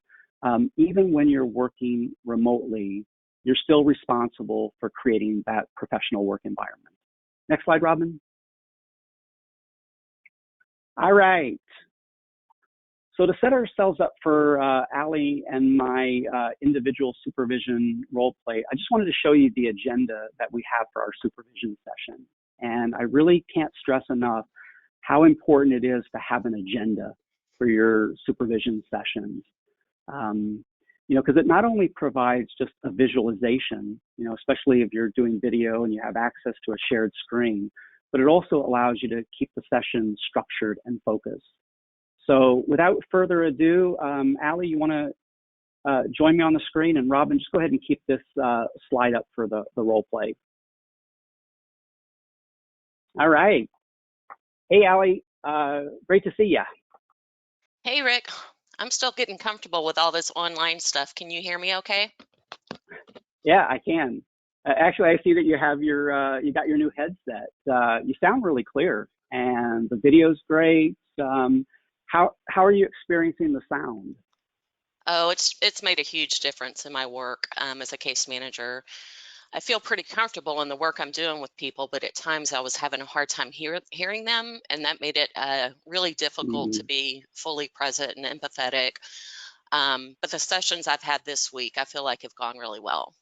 even when you're working remotely, you're still responsible for creating that professional work environment. Next slide, Robin. All right. So to set ourselves up for Allie and my individual supervision role play, I just wanted to show you the agenda that we have for our supervision session. And I really can't stress enough how important it is to have an agenda for your supervision sessions. You know, because it not only provides just a visualization, you know, especially if you're doing video and you have access to a shared screen, but it also allows you to keep the session structured and focused. So without further ado, Allie, you want to join me on the screen, and Robin, just go ahead and keep this slide up for the role play. All right. Hey, Allie, great to see you. Hey, Rick. I'm still getting comfortable with all this online stuff. Can you hear me okay? Yeah, I can. Actually, I see that you have your you got your new headset. You sound really clear, and the video's great. How are you experiencing the sound? Oh, it's made a huge difference in my work as a case manager. I feel pretty comfortable in the work I'm doing with people, but at times I was having a hard time hearing them, and that made it really difficult to be fully present and empathetic. But the sessions I've had this week, I feel like have gone really well.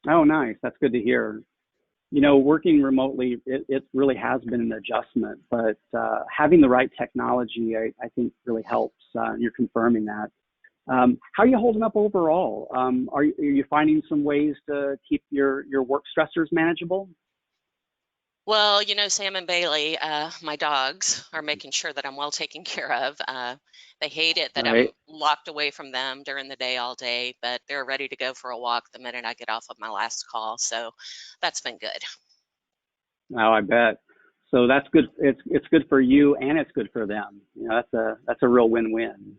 Oh, nice. That's good to hear. You know, working remotely, it really has been an adjustment, but having the right technology, I think really helps. You're confirming that. How are you holding up overall? Are you finding some ways to keep your work stressors manageable? Well, you know, Sam and Bailey, my dogs, are making sure that I'm well taken care of. They hate it that I'm Right. locked away from them during the day all day, but they're ready to go for a walk the minute I get off of my last call. So that's been good. Oh, I bet. So that's good. It's good for you and it's good for them. You know, that's a real win-win.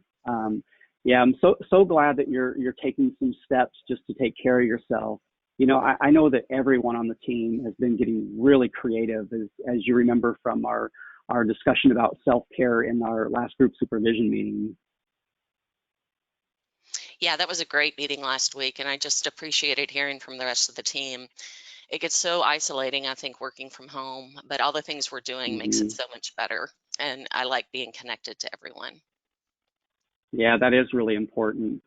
Yeah, I'm so glad that you're taking some steps just to take care of yourself. You know, I know that everyone on the team has been getting really creative, as you remember from our discussion about self-care in our last group supervision meeting. Yeah, that was a great meeting last week, and I just appreciated hearing from the rest of the team. It gets so isolating, I think, working from home, but all the things we're doing makes it Hmm. so much better. And I like being connected to everyone. Yeah, that is really important.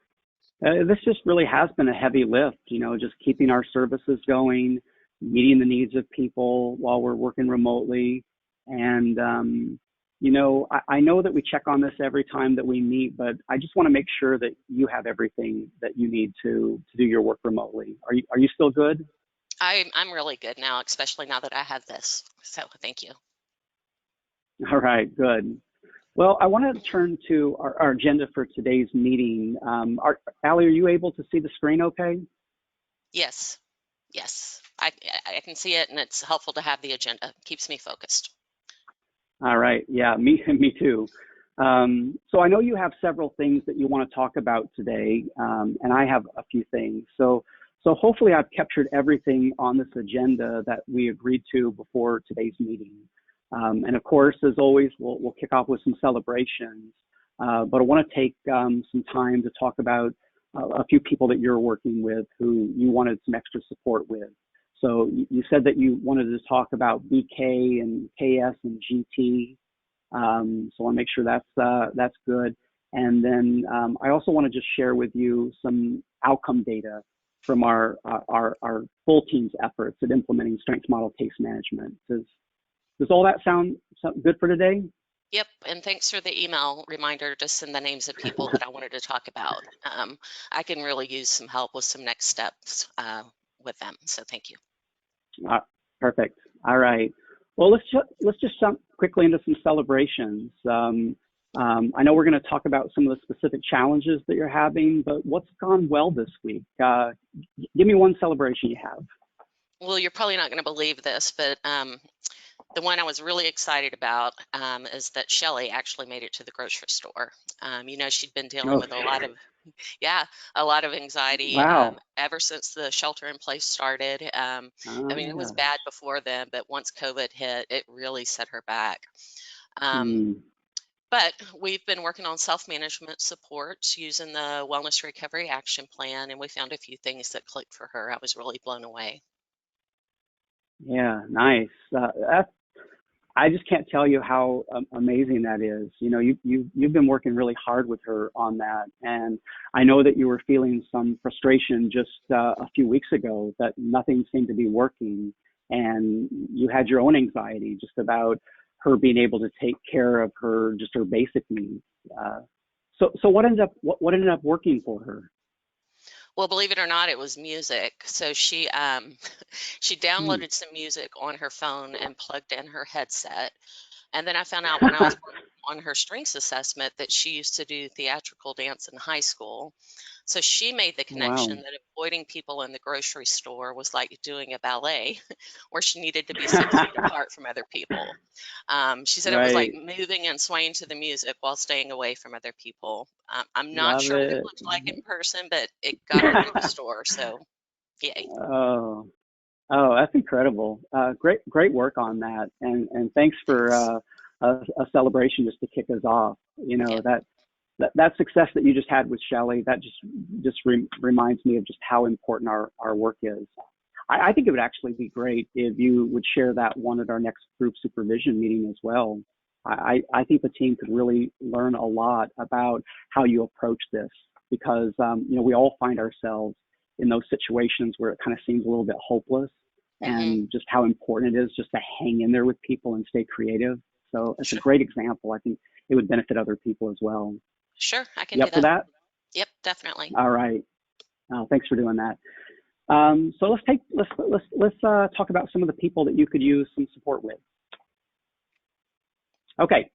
This just really has been a heavy lift, you know, just keeping our services going, meeting the needs of people while we're working remotely. And, you know, I know that we check on this every time that we meet, but I just want to make sure that you have everything that you need to do your work remotely. Are you still good? I'm really good now, especially now that I have this. So thank you. All right, good. Well, I want to turn to our agenda for today's meeting. Allie, are you able to see the screen okay? Yes, yes, I can see it, and it's helpful to have the agenda. Keeps me focused. All right. Yeah, me too. So I know you have several things that you want to talk about today, and I have a few things. So hopefully I've captured everything on this agenda that we agreed to before today's meeting. And of course, as always, we'll kick off with some celebrations. But I want to take some time to talk about a few people that you're working with who you wanted some extra support with. So you said that you wanted to talk about BK and KS and GT. So I want to make sure that's good. And then I also want to just share with you some outcome data from our full team's efforts at implementing strengths model case management. Does all that sound good for today? Yep, and thanks for the email reminder to send the names of people that I wanted to talk about. I can really use some help with some next steps with them, so thank you. Perfect. All right. Well, let's just jump quickly into some celebrations. I know we're going to talk about some of the specific challenges that you're having, but what's gone well this week? Give me one celebration you have. Well, you're probably not going to believe this, but the one I was really excited about is that Shelly actually made it to the grocery store. You know, she'd been dealing Oh, with a lot of Yeah, a lot of anxiety Wow. ever since the shelter in place started. I Oh mean, my it was bad gosh. before then, but once COVID hit, it really set her back. Um, Hmm. but we've been working on self-management supports using the Wellness Recovery Action Plan, and we found a few things that clicked for her. I was really blown away. Yeah, nice. I just can't tell you how amazing that is. You know, you've been working really hard with her on that, and I know that you were feeling some frustration just a few weeks ago that nothing seemed to be working, and you had your own anxiety just about her being able to take care of her basic needs. Uh, so what ended up working for her? Well, believe it or not, it was music. So she she Hmm. downloaded some music on her phone and plugged in her headset. And then I found out when I was working on her strengths assessment that she used to do theatrical dance in high school. So she made the Wow. connection that avoiding people in the grocery store was like doing a ballet where she needed to be 6 feet apart from other people. She said it was like Right. moving and swaying to the music while staying away from other people. I'm not Love sure what it it. looked like in person, but it got her through the store. So, yay. Oh, oh, that's incredible. Great work on that, and thanks for Thanks. a celebration just to kick us off. You Yeah. know that success that you just had with Shelley, that just reminds me of just how important our work is. I think it would actually be great if you would share that one at our next group supervision meeting as well. I think the team could really learn a lot about how you approach this because you know we all find ourselves in those situations where it kind of seems a little bit hopeless Hmm. and just how important it is just to hang in there with people and stay creative. So it's a Sure. great example. I think it would benefit other people as well. Sure. I can You do up for that. that? Yep, definitely. All right. Thanks for doing that. So let's talk about some of the people that you could use some support with. Okay,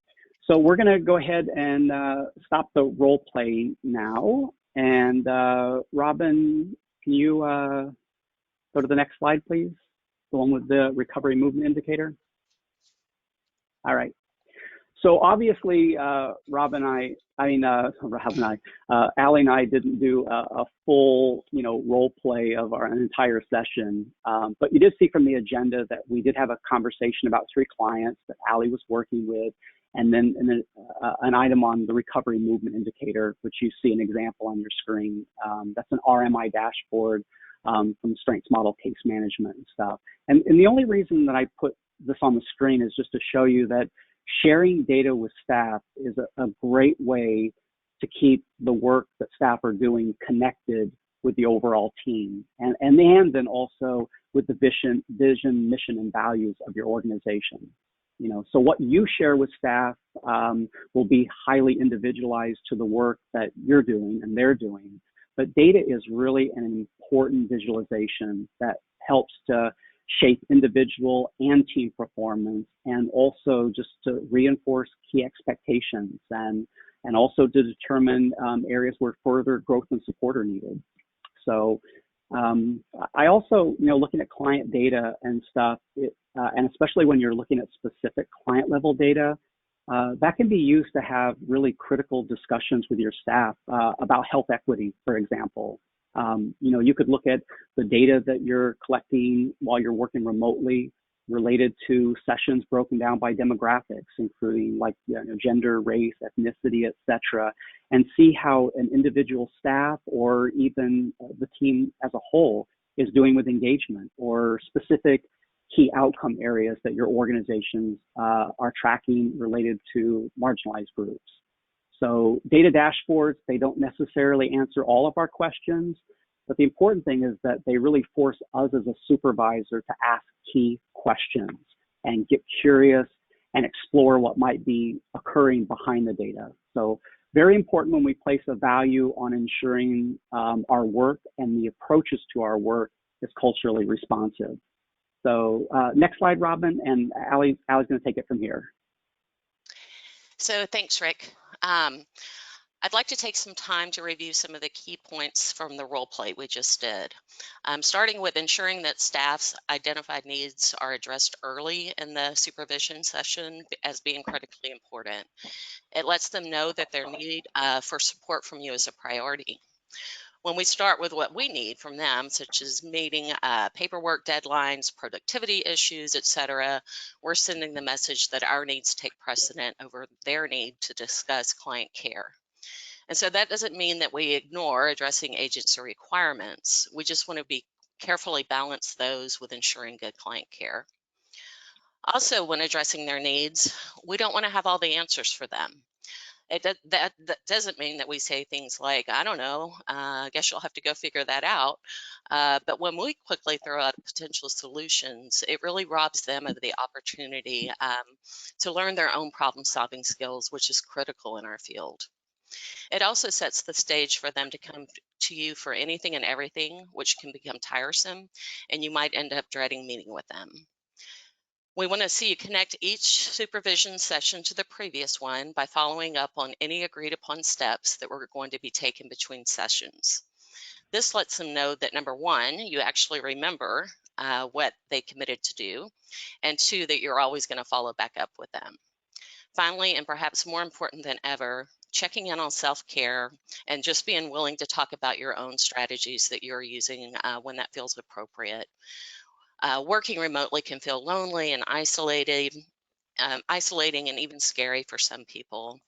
so we're going to go ahead and stop the role play now. And Robin, can you go to the next slide, please? The one with the recovery movement indicator. All right. So obviously, Rob and Allie and I didn't do a full, you know, role play of our entire session. But you did see from the agenda that we did have a conversation about 3 clients that Allie was working with, and then an item on the recovery movement indicator, which you see an example on your screen. That's an RMI dashboard from strengths model case management and stuff. And the only reason that I put this on the screen is just to show you that sharing data with staff is a great way to keep the work that staff are doing connected with the overall team and then also with the vision, mission, and values of your organization. You know, so what you share with staff will be highly individualized to the work that you're doing and they're doing. But data is really an important visualization that helps to shape individual and team performance, and also just to reinforce key expectations and also to determine areas where further growth and support are needed. So I also, you know, looking at client data and stuff, and especially when you're looking at specific client level data, that can be used to have really critical discussions with your staff about health equity, for example. You know, you could look at the data that you're collecting while you're working remotely related to sessions broken down by demographics, including like, you know, gender, race, ethnicity, et cetera, and see how an individual staff or even the team as a whole is doing with engagement or specific key outcome areas that your organizations are tracking related to marginalized groups. So data dashboards, they don't necessarily answer all of our questions, but the important thing is that they really force us as a supervisor to ask key questions and get curious and explore what might be occurring behind the data. So very important when we place a value on ensuring our work and the approaches to our work is culturally responsive. So next slide, Robin, and Allie's going to take it from here. So thanks, Rick. Um, I'd like to take some time to review some of the key points from the role play we just did. Starting with ensuring that staff's identified needs are addressed early in the supervision session as being critically important. It lets them know that their need for support from you is a priority. When we start with what we need from them, such as meeting paperwork deadlines, productivity issues, etc., we're sending the message that our needs take precedent over their need to discuss client care. And so that doesn't mean that we ignore addressing agency requirements. We just want to be carefully balance those with ensuring good client care. Also, when addressing their needs, we don't want to have all the answers for them. That doesn't mean that we say things like, I don't know, I guess you'll have to go figure that out. But when we quickly throw out potential solutions, it really robs them of the opportunity to learn their own problem solving skills, which is critical in our field. It also sets the stage for them to come to you for anything and everything, which can become tiresome, and you might end up dreading meeting with them. We want to see you connect each supervision session to the previous one by following up on any agreed upon steps that were going to be taken between sessions. This lets them know that number one, you actually remember what they committed to do, and two, that you're always going to follow back up with them. Finally, and perhaps more important than ever, checking in on self-care and just being willing to talk about your own strategies that you're using when that feels appropriate. Working remotely can feel lonely and isolating and even scary for some people.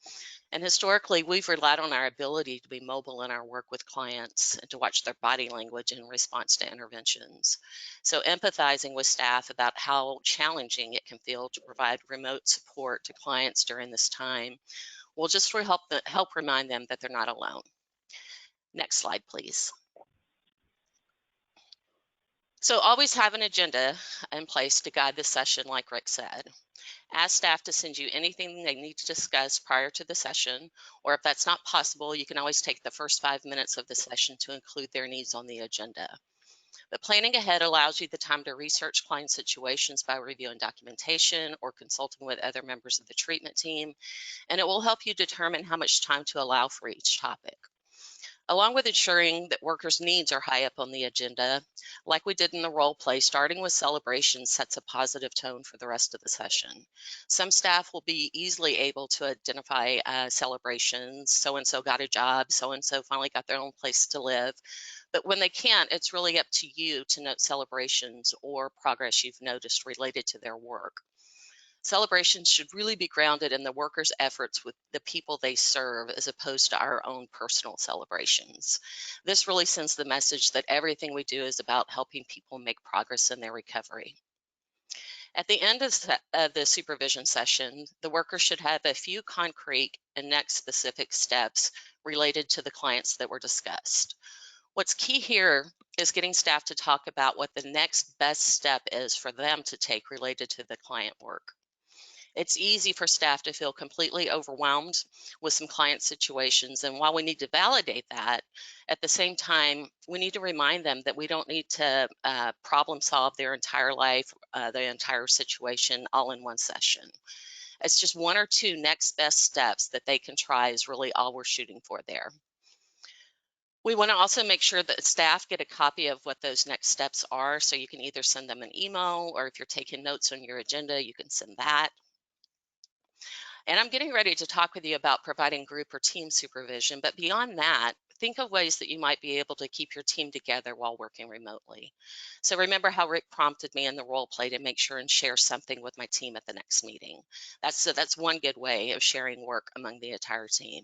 And historically, we've relied on our ability to be mobile in our work with clients and to watch their body language in response to interventions. So empathizing with staff about how challenging it can feel to provide remote support to clients during this time will just help remind them that they're not alone. Next slide, please. So always have an agenda in place to guide the session, like Rick said. Ask staff to send you anything they need to discuss prior to the session, or if that's not possible, you can always take the first 5 minutes of the session to include their needs on the agenda. But planning ahead allows you the time to research client situations by reviewing documentation or consulting with other members of the treatment team, and it will help you determine how much time to allow for each topic. Along with ensuring that workers' needs are high up on the agenda, like we did in the role play, starting with celebrations sets a positive tone for the rest of the session. Some staff will be easily able to identify celebrations, so-and-so got a job, so-and-so finally got their own place to live. But when they can't, it's really up to you to note celebrations or progress you've noticed related to their work. Celebrations should really be grounded in the workers' efforts with the people they serve as opposed to our own personal celebrations. This really sends the message that everything we do is about helping people make progress in their recovery. At the end of the supervision session, the worker should have a few concrete and next specific steps related to the clients that were discussed. What's key here is getting staff to talk about what the next best step is for them to take related to the client work. It's easy for staff to feel completely overwhelmed with some client situations. And while we need to validate that, at the same time, we need to remind them that we don't need to problem solve their entire life, the entire situation all in one session. It's just one or two next best steps that they can try is really all we're shooting for there. We want to also make sure that staff get a copy of what those next steps are. So you can either send them an email, or if you're taking notes on your agenda, you can send that. And I'm getting ready to talk with you about providing group or team supervision, but beyond that, think of ways that you might be able to keep your team together while working remotely. So remember how Rick prompted me in the role play to make sure and share something with my team at the next meeting. That's one good way of sharing work among the entire team.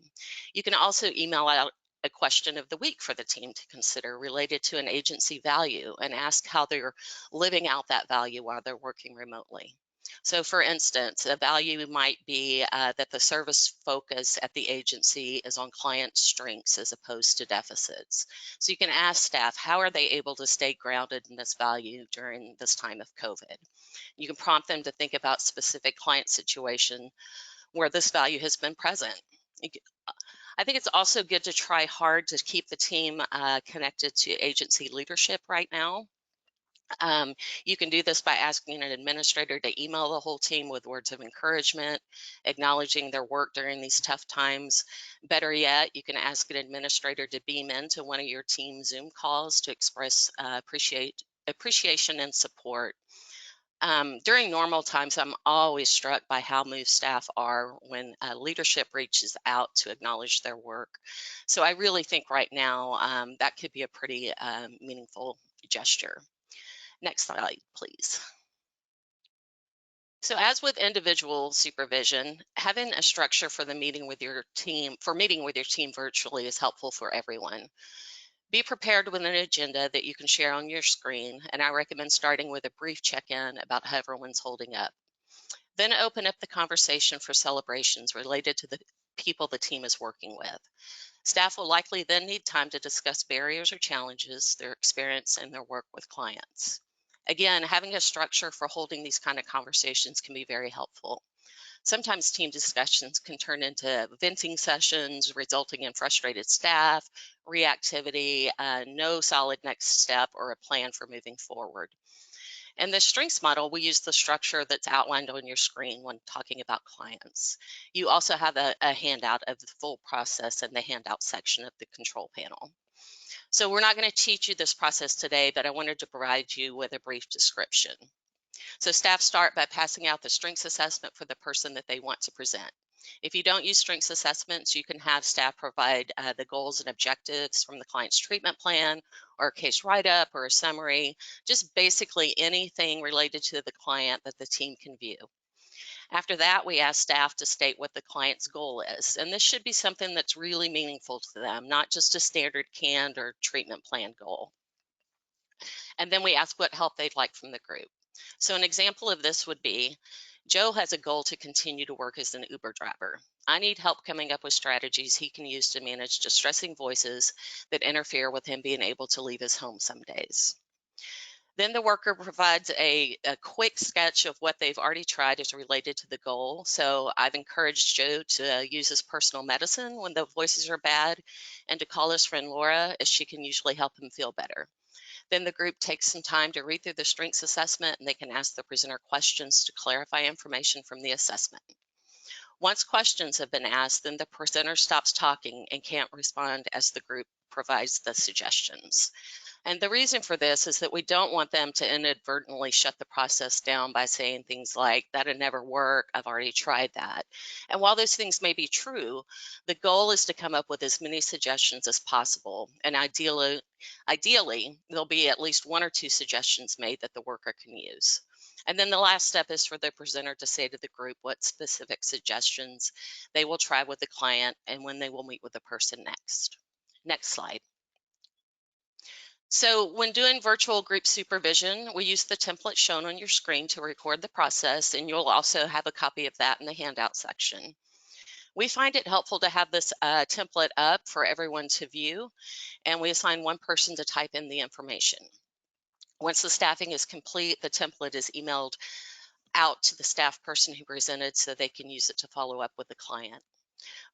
You can also email out a question of the week for the team to consider related to an agency value and ask how they're living out that value while they're working remotely. So for instance, a value might be that the service focus at the agency is on client strengths as opposed to deficits. So you can ask staff, how are they able to stay grounded in this value during this time of COVID? You can prompt them to think about specific client situation where this value has been present. I think it's also good to try hard to keep the team connected to agency leadership right now. You can do this by asking an administrator to email the whole team with words of encouragement, acknowledging their work during these tough times. Better yet, you can ask an administrator to beam into one of your team Zoom calls to express appreciation and support. During normal times, I'm always struck by how moved staff are when leadership reaches out to acknowledge their work. So I really think right now that could be a pretty meaningful gesture. Next slide, please. So as with individual supervision, having a structure for meeting with your team virtually is helpful for everyone. Be prepared with an agenda that you can share on your screen, and I recommend starting with a brief check-in about how everyone's holding up. Then open up the conversation for celebrations related to the people the team is working with. Staff will likely then need time to discuss barriers or challenges, their experience, and their work with clients. Again, having a structure for holding these kind of conversations can be very helpful. Sometimes team discussions can turn into venting sessions, resulting in frustrated staff, reactivity, no solid next step, or a plan for moving forward. In the strengths model, we use the structure that's outlined on your screen when talking about clients. You also have a handout of the full process in the handout section of the control panel. So we're not going to teach you this process today, but I wanted to provide you with a brief description. So staff start by passing out the strengths assessment for the person that they want to present. If you don't use strengths assessments, you can have staff provide the goals and objectives from the client's treatment plan or a case write-up or a summary, just basically anything related to the client that the team can view. After that, we ask staff to state what the client's goal is, and this should be something that's really meaningful to them, not just a standard canned or treatment plan goal. And then we ask what help they'd like from the group. So an example of this would be, Joe has a goal to continue to work as an Uber driver. I need help coming up with strategies he can use to manage distressing voices that interfere with him being able to leave his home some days. Then the worker provides a quick sketch of what they've already tried as related to the goal. So I've encouraged Joe to use his personal medicine when the voices are bad and to call his friend Laura, as she can usually help him feel better. Then the group takes some time to read through the strengths assessment, and they can ask the presenter questions to clarify information from the assessment. Once questions have been asked, then the presenter stops talking and can't respond as the group provides the suggestions. And the reason for this is that we don't want them to inadvertently shut the process down by saying things like, that'll never work, I've already tried that. And while those things may be true, the goal is to come up with as many suggestions as possible. And ideally, there'll be at least one or two suggestions made that the worker can use. And then the last step is for the presenter to say to the group what specific suggestions they will try with the client and when they will meet with the person next. Next slide. So when doing virtual group supervision, we use the template shown on your screen to record the process, and you'll also have a copy of that in the handout section. We find it helpful to have this template up for everyone to view, and we assign one person to type in the information. Once the staffing is complete, the template is emailed out to the staff person who presented so they can use it to follow up with the client.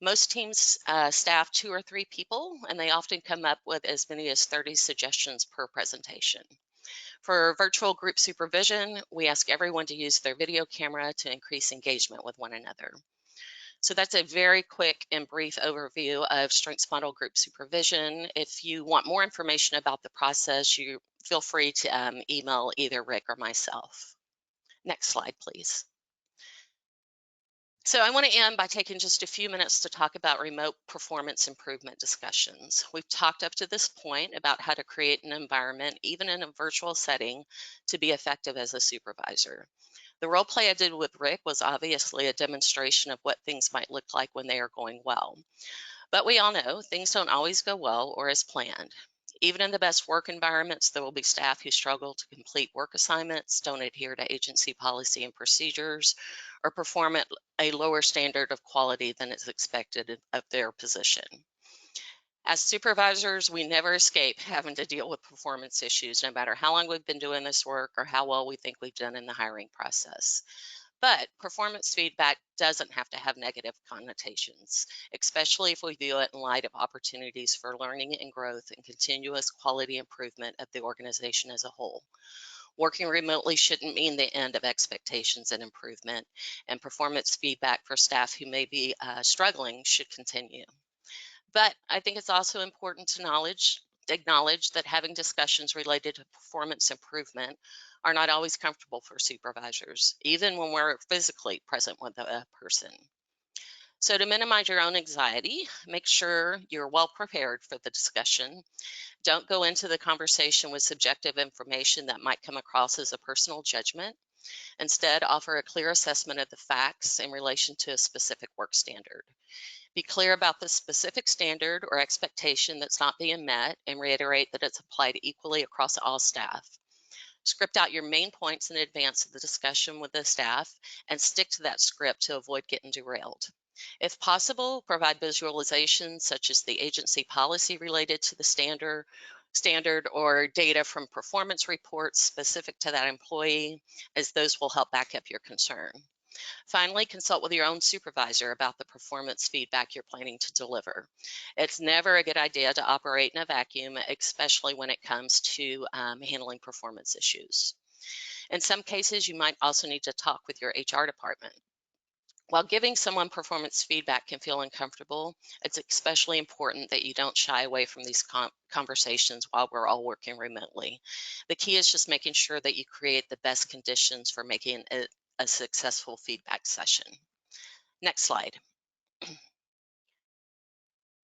Most teams staff 2 or 3 people, and they often come up with as many as 30 suggestions per presentation. For virtual group supervision, we ask everyone to use their video camera to increase engagement with one another. So that's a very quick and brief overview of strengths model group supervision. If you want more information about the process, you feel free to email either Rick or myself. Next slide, please. So I want to end by taking just a few minutes to talk about remote performance improvement discussions. We've talked up to this point about how to create an environment, even in a virtual setting, to be effective as a supervisor. The role play I did with Rick was obviously a demonstration of what things might look like when they are going well. But we all know things don't always go well or as planned. Even in the best work environments, there will be staff who struggle to complete work assignments, don't adhere to agency policy and procedures, or perform at a lower standard of quality than is expected of their position. As supervisors, we never escape having to deal with performance issues, no matter how long we've been doing this work or how well we think we've done in the hiring process. But performance feedback doesn't have to have negative connotations, especially if we view it in light of opportunities for learning and growth and continuous quality improvement of the organization as a whole. Working remotely shouldn't mean the end of expectations and improvement, and performance feedback for staff who may be struggling should continue. But I think it's also important to acknowledge that having discussions related to performance improvement are not always comfortable for supervisors, even when we're physically present with a person. So to minimize your own anxiety, make sure you're well prepared for the discussion. Don't go into the conversation with subjective information that might come across as a personal judgment. Instead, offer a clear assessment of the facts in relation to a specific work standard. Be clear about the specific standard or expectation that's not being met and reiterate that it's applied equally across all staff. Script out your main points in advance of the discussion with the staff and stick to that script to avoid getting derailed. If possible, provide visualizations such as the agency policy related to the standard or data from performance reports specific to that employee, as those will help back up your concern. Finally, consult with your own supervisor about the performance feedback you're planning to deliver. It's never a good idea to operate in a vacuum, especially when it comes to handling performance issues. In some cases, you might also need to talk with your HR department. While giving someone performance feedback can feel uncomfortable, it's especially important that you don't shy away from these conversations while we're all working remotely. The key is just making sure that you create the best conditions for making it a successful feedback session. Next slide.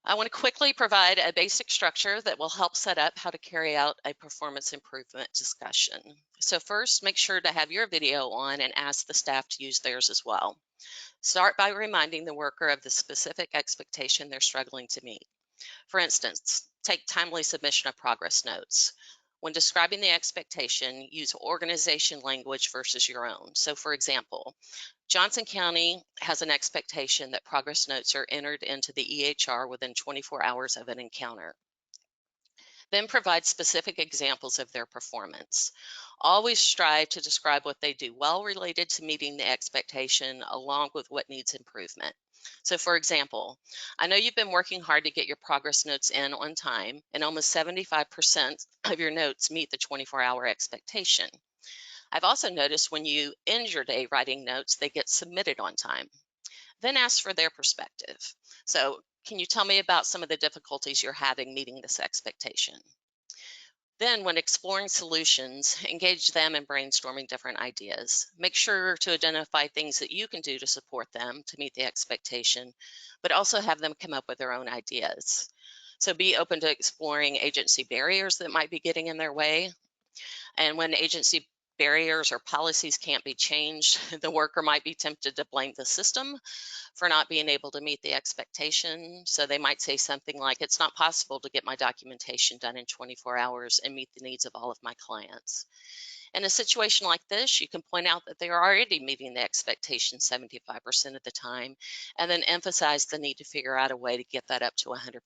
I want to quickly provide a basic structure that will help set up how to carry out a performance improvement discussion. So first, make sure to have your video on and ask the staff to use theirs as well. Start by reminding the worker of the specific expectation they're struggling to meet. For instance, take timely submission of progress notes. When describing the expectation, use organization language versus your own. So for example, Johnson County has an expectation that progress notes are entered into the EHR within 24 hours of an encounter. Then provide specific examples of their performance. Always strive to describe what they do well related to meeting the expectation along with what needs improvement. So for example, I know you've been working hard to get your progress notes in on time, and almost 75% of your notes meet the 24-hour expectation. I've also noticed when you end your day writing notes, they get submitted on time. Then ask for their perspective. So, can you tell me about some of the difficulties you're having meeting this expectation? Then, when exploring solutions, engage them in brainstorming different ideas. Make sure to identify things that you can do to support them to meet the expectation, but also have them come up with their own ideas. So be open to exploring agency barriers that might be getting in their way. And when agency barriers or policies can't be changed, the worker might be tempted to blame the system for not being able to meet the expectation. So they might say something like, it's not possible to get my documentation done in 24 hours and meet the needs of all of my clients. In a situation like this, you can point out that they are already meeting the expectation 75% of the time, and then emphasize the need to figure out a way to get that up to 100%.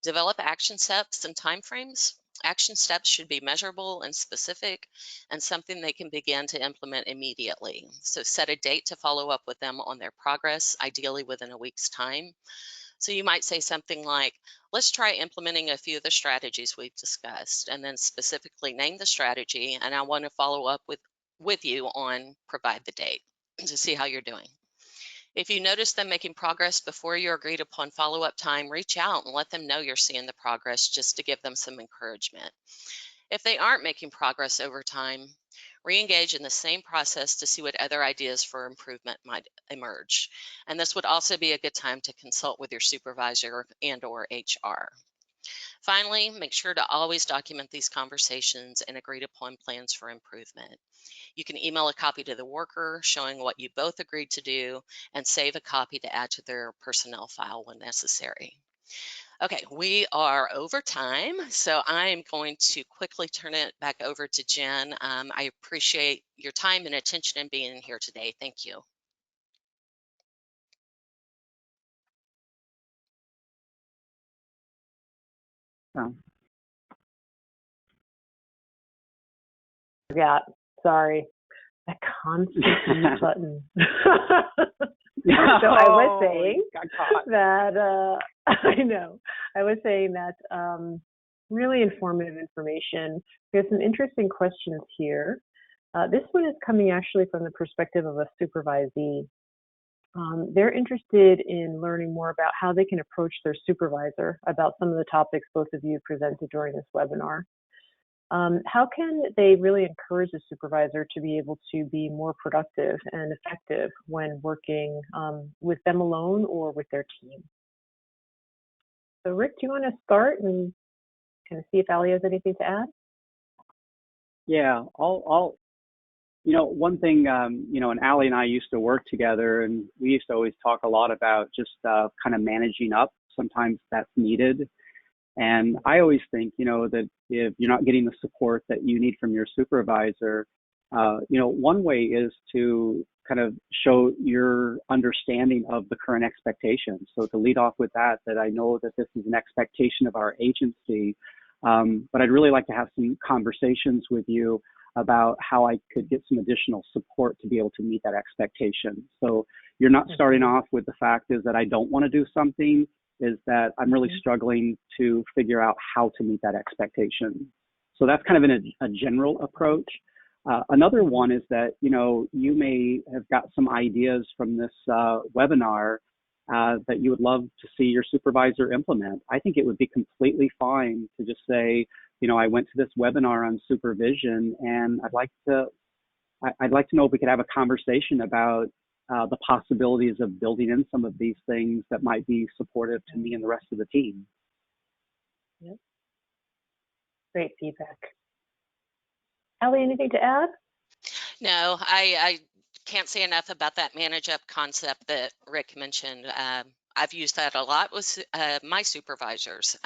Develop action steps and timeframes. Action steps should be measurable and specific and something they can begin to implement immediately. So set a date to follow up with them on their progress, ideally within a week's time. So you might say something like, let's try implementing a few of the strategies we've discussed, and then specifically name the strategy, and I want to follow up with you on provide the date to see how you're doing. If you notice them making progress before your agreed upon follow-up time, reach out and let them know you're seeing the progress just to give them some encouragement. If they aren't making progress over time, re-engage in the same process to see what other ideas for improvement might emerge. And this would also be a good time to consult with your supervisor and/or HR. Finally, make sure to always document these conversations and agreed upon plans for improvement. You can email a copy to the worker showing what you both agreed to do and save a copy to add to their personnel file when necessary. Okay, we are over time, so I'm going to quickly turn it back over to Jen. I appreciate your time and attention in being here today. Thank you. Oh. Forgot. Sorry. That constant mute button. So I was saying that I know. I was saying that Really informative information. We have some interesting questions here. This one is coming actually from the perspective of a supervisee. They're interested in learning more about how they can approach their supervisor about some of the topics both of you presented during this webinar. How can they really encourage the supervisor to be able to be more productive and effective when working with them alone or with their team? So Rick, do you want to start and kind of see if Ali has anything to add? Yeah, one thing, and Ali and I used to work together, and we used to always talk a lot about just kind of managing up. Sometimes that's needed. And I always think, that if you're not getting the support that you need from your supervisor, one way is to kind of show your understanding of the current expectations. So to lead off with that I know that this is an expectation of our agency, but I'd really like to have some conversations with you about how I could get some additional support to be able to meet that expectation. So you're not starting off with the fact is that I don't want to do something, is that I'm really struggling to figure out how to meet that expectation. So that's kind of a general approach. Another one is that, you may have got some ideas from this webinar that you would love to see your supervisor implement. I think it would be completely fine to just say, I went to this webinar on supervision, and I'd like to know if we could have a conversation about the possibilities of building in some of these things that might be supportive to me and the rest of the team. Yep. Great feedback. Ali, anything to add? No, I can't say enough about that manage up concept that Rick mentioned. I've used that a lot with my supervisors.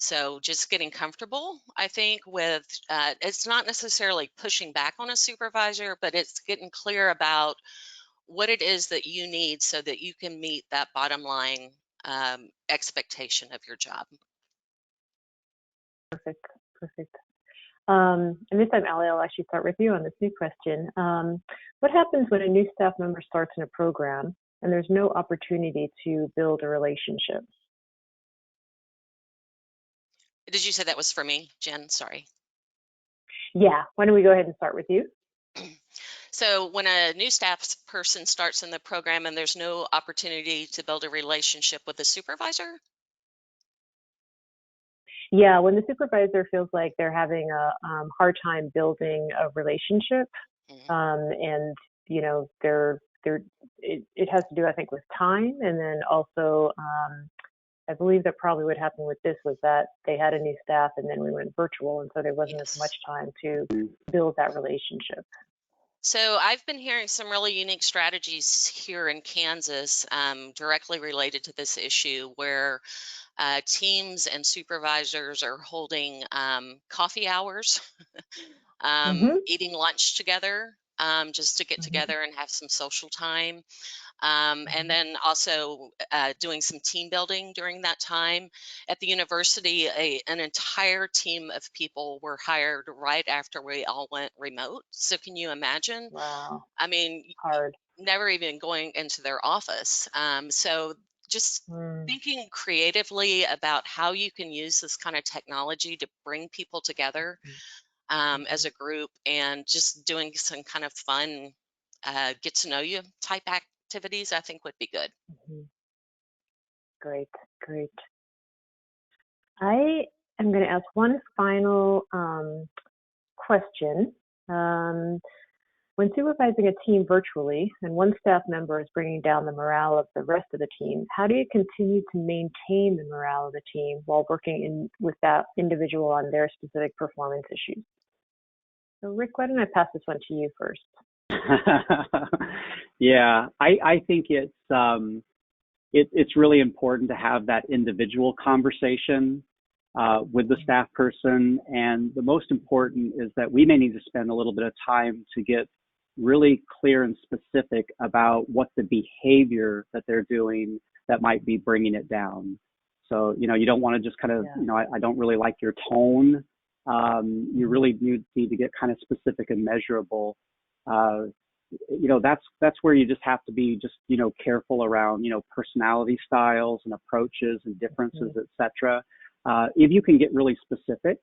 So just getting comfortable, I think, with it's not necessarily pushing back on a supervisor, but it's getting clear about what it is that you need so that you can meet that bottom line expectation of your job. Perfect. And this time, Ali, I'll actually start with you on this new question. What happens when a new staff member starts in a program and there's no opportunity to build a relationship? Did you say that was for me, Jen? Sorry. Yeah, why don't we go ahead and start with you? So when a new staff person starts in the program and there's no opportunity to build a relationship with the supervisor? Yeah, when the supervisor feels like they're having a hard time building a relationship, and it has to do, I think, with time, and then also I believe that probably what happened with this was that they had a new staff and then we went virtual, and so there wasn't as much time to build that relationship. So I've been hearing some really unique strategies here in Kansas directly related to this issue, where teams and supervisors are holding coffee hours, eating lunch together, just to get together and have some social time. And then also doing some team building during that time. At the university, an entire team of people were hired right after we all went remote. So can you imagine? Wow. I mean, hard. Never even going into their office. So just thinking creatively about how you can use this kind of technology to bring people together as a group, and just doing some kind of fun get to know you type activities, I think would be good. Great. I am going to ask one final question. When supervising a team virtually and one staff member is bringing down the morale of the rest of the team, how do you continue to maintain the morale of the team while working with that individual on their specific performance issues? So Rick, why don't I pass this one to you first? Yeah, I think it's really important to have that individual conversation with the staff person. And the most important is that we may need to spend a little bit of time to get really clear and specific about what the behavior that they're doing that might be bringing it down. So, you don't want to just kind of, I don't really like your tone. You really need to get kind of specific and measurable. That's where you just have to be careful around, personality styles and approaches and differences, et cetera. If you can get really specific,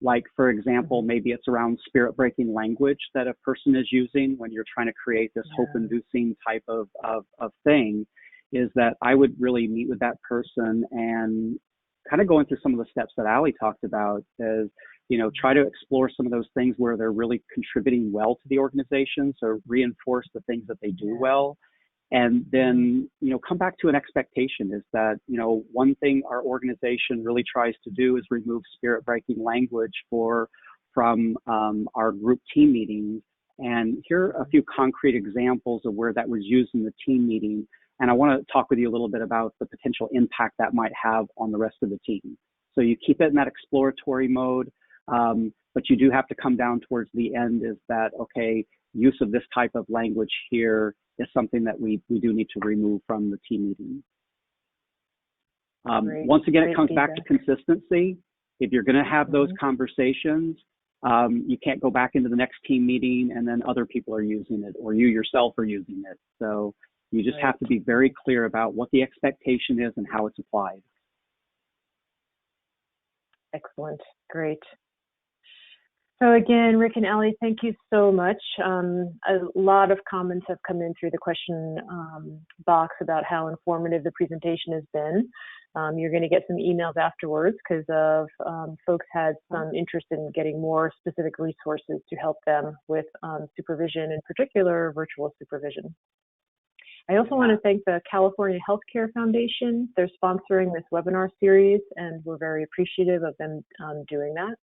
like for example, maybe it's around spirit-breaking language that a person is using when you're trying to create this hope-inducing type of thing, is that I would really meet with that person and kind of going through some of the steps that Ali talked about, is, you know, try to explore some of those things where they're really contributing well to the organization. So reinforce the things that they do well. And then, you know, come back to an expectation is that, you know, one thing our organization really tries to do is remove spirit-breaking language from our group team meetings. And here are a few concrete examples of where that was used in the team meeting. And I want to talk with you a little bit about the potential impact that might have on the rest of the team. So you keep it in that exploratory mode, but you do have to come down towards the end is that, okay, use of this type of language here is something that we do need to remove from the team meeting. Once again, it comes back to consistency. If you're going to have those conversations, you can't go back into the next team meeting and then other people are using it, or you yourself are using it. So you just have to be very clear about what the expectation is and how it's applied. Excellent. Great. So again, Rick and Ali, thank you so much. A lot of comments have come in through the question box about how informative the presentation has been. You're going to get some emails afterwards because of folks had some interest in getting more specific resources to help them with supervision, in particular virtual supervision. I also want to thank the California Healthcare Foundation. They're sponsoring this webinar series, and we're very appreciative of them doing that.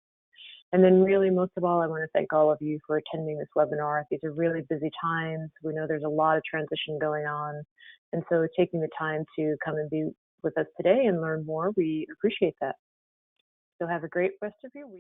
And then really, most of all, I want to thank all of you for attending this webinar. These are really busy times. We know there's a lot of transition going on. And so taking the time to come and be with us today and learn more, we appreciate that. So have a great rest of your week.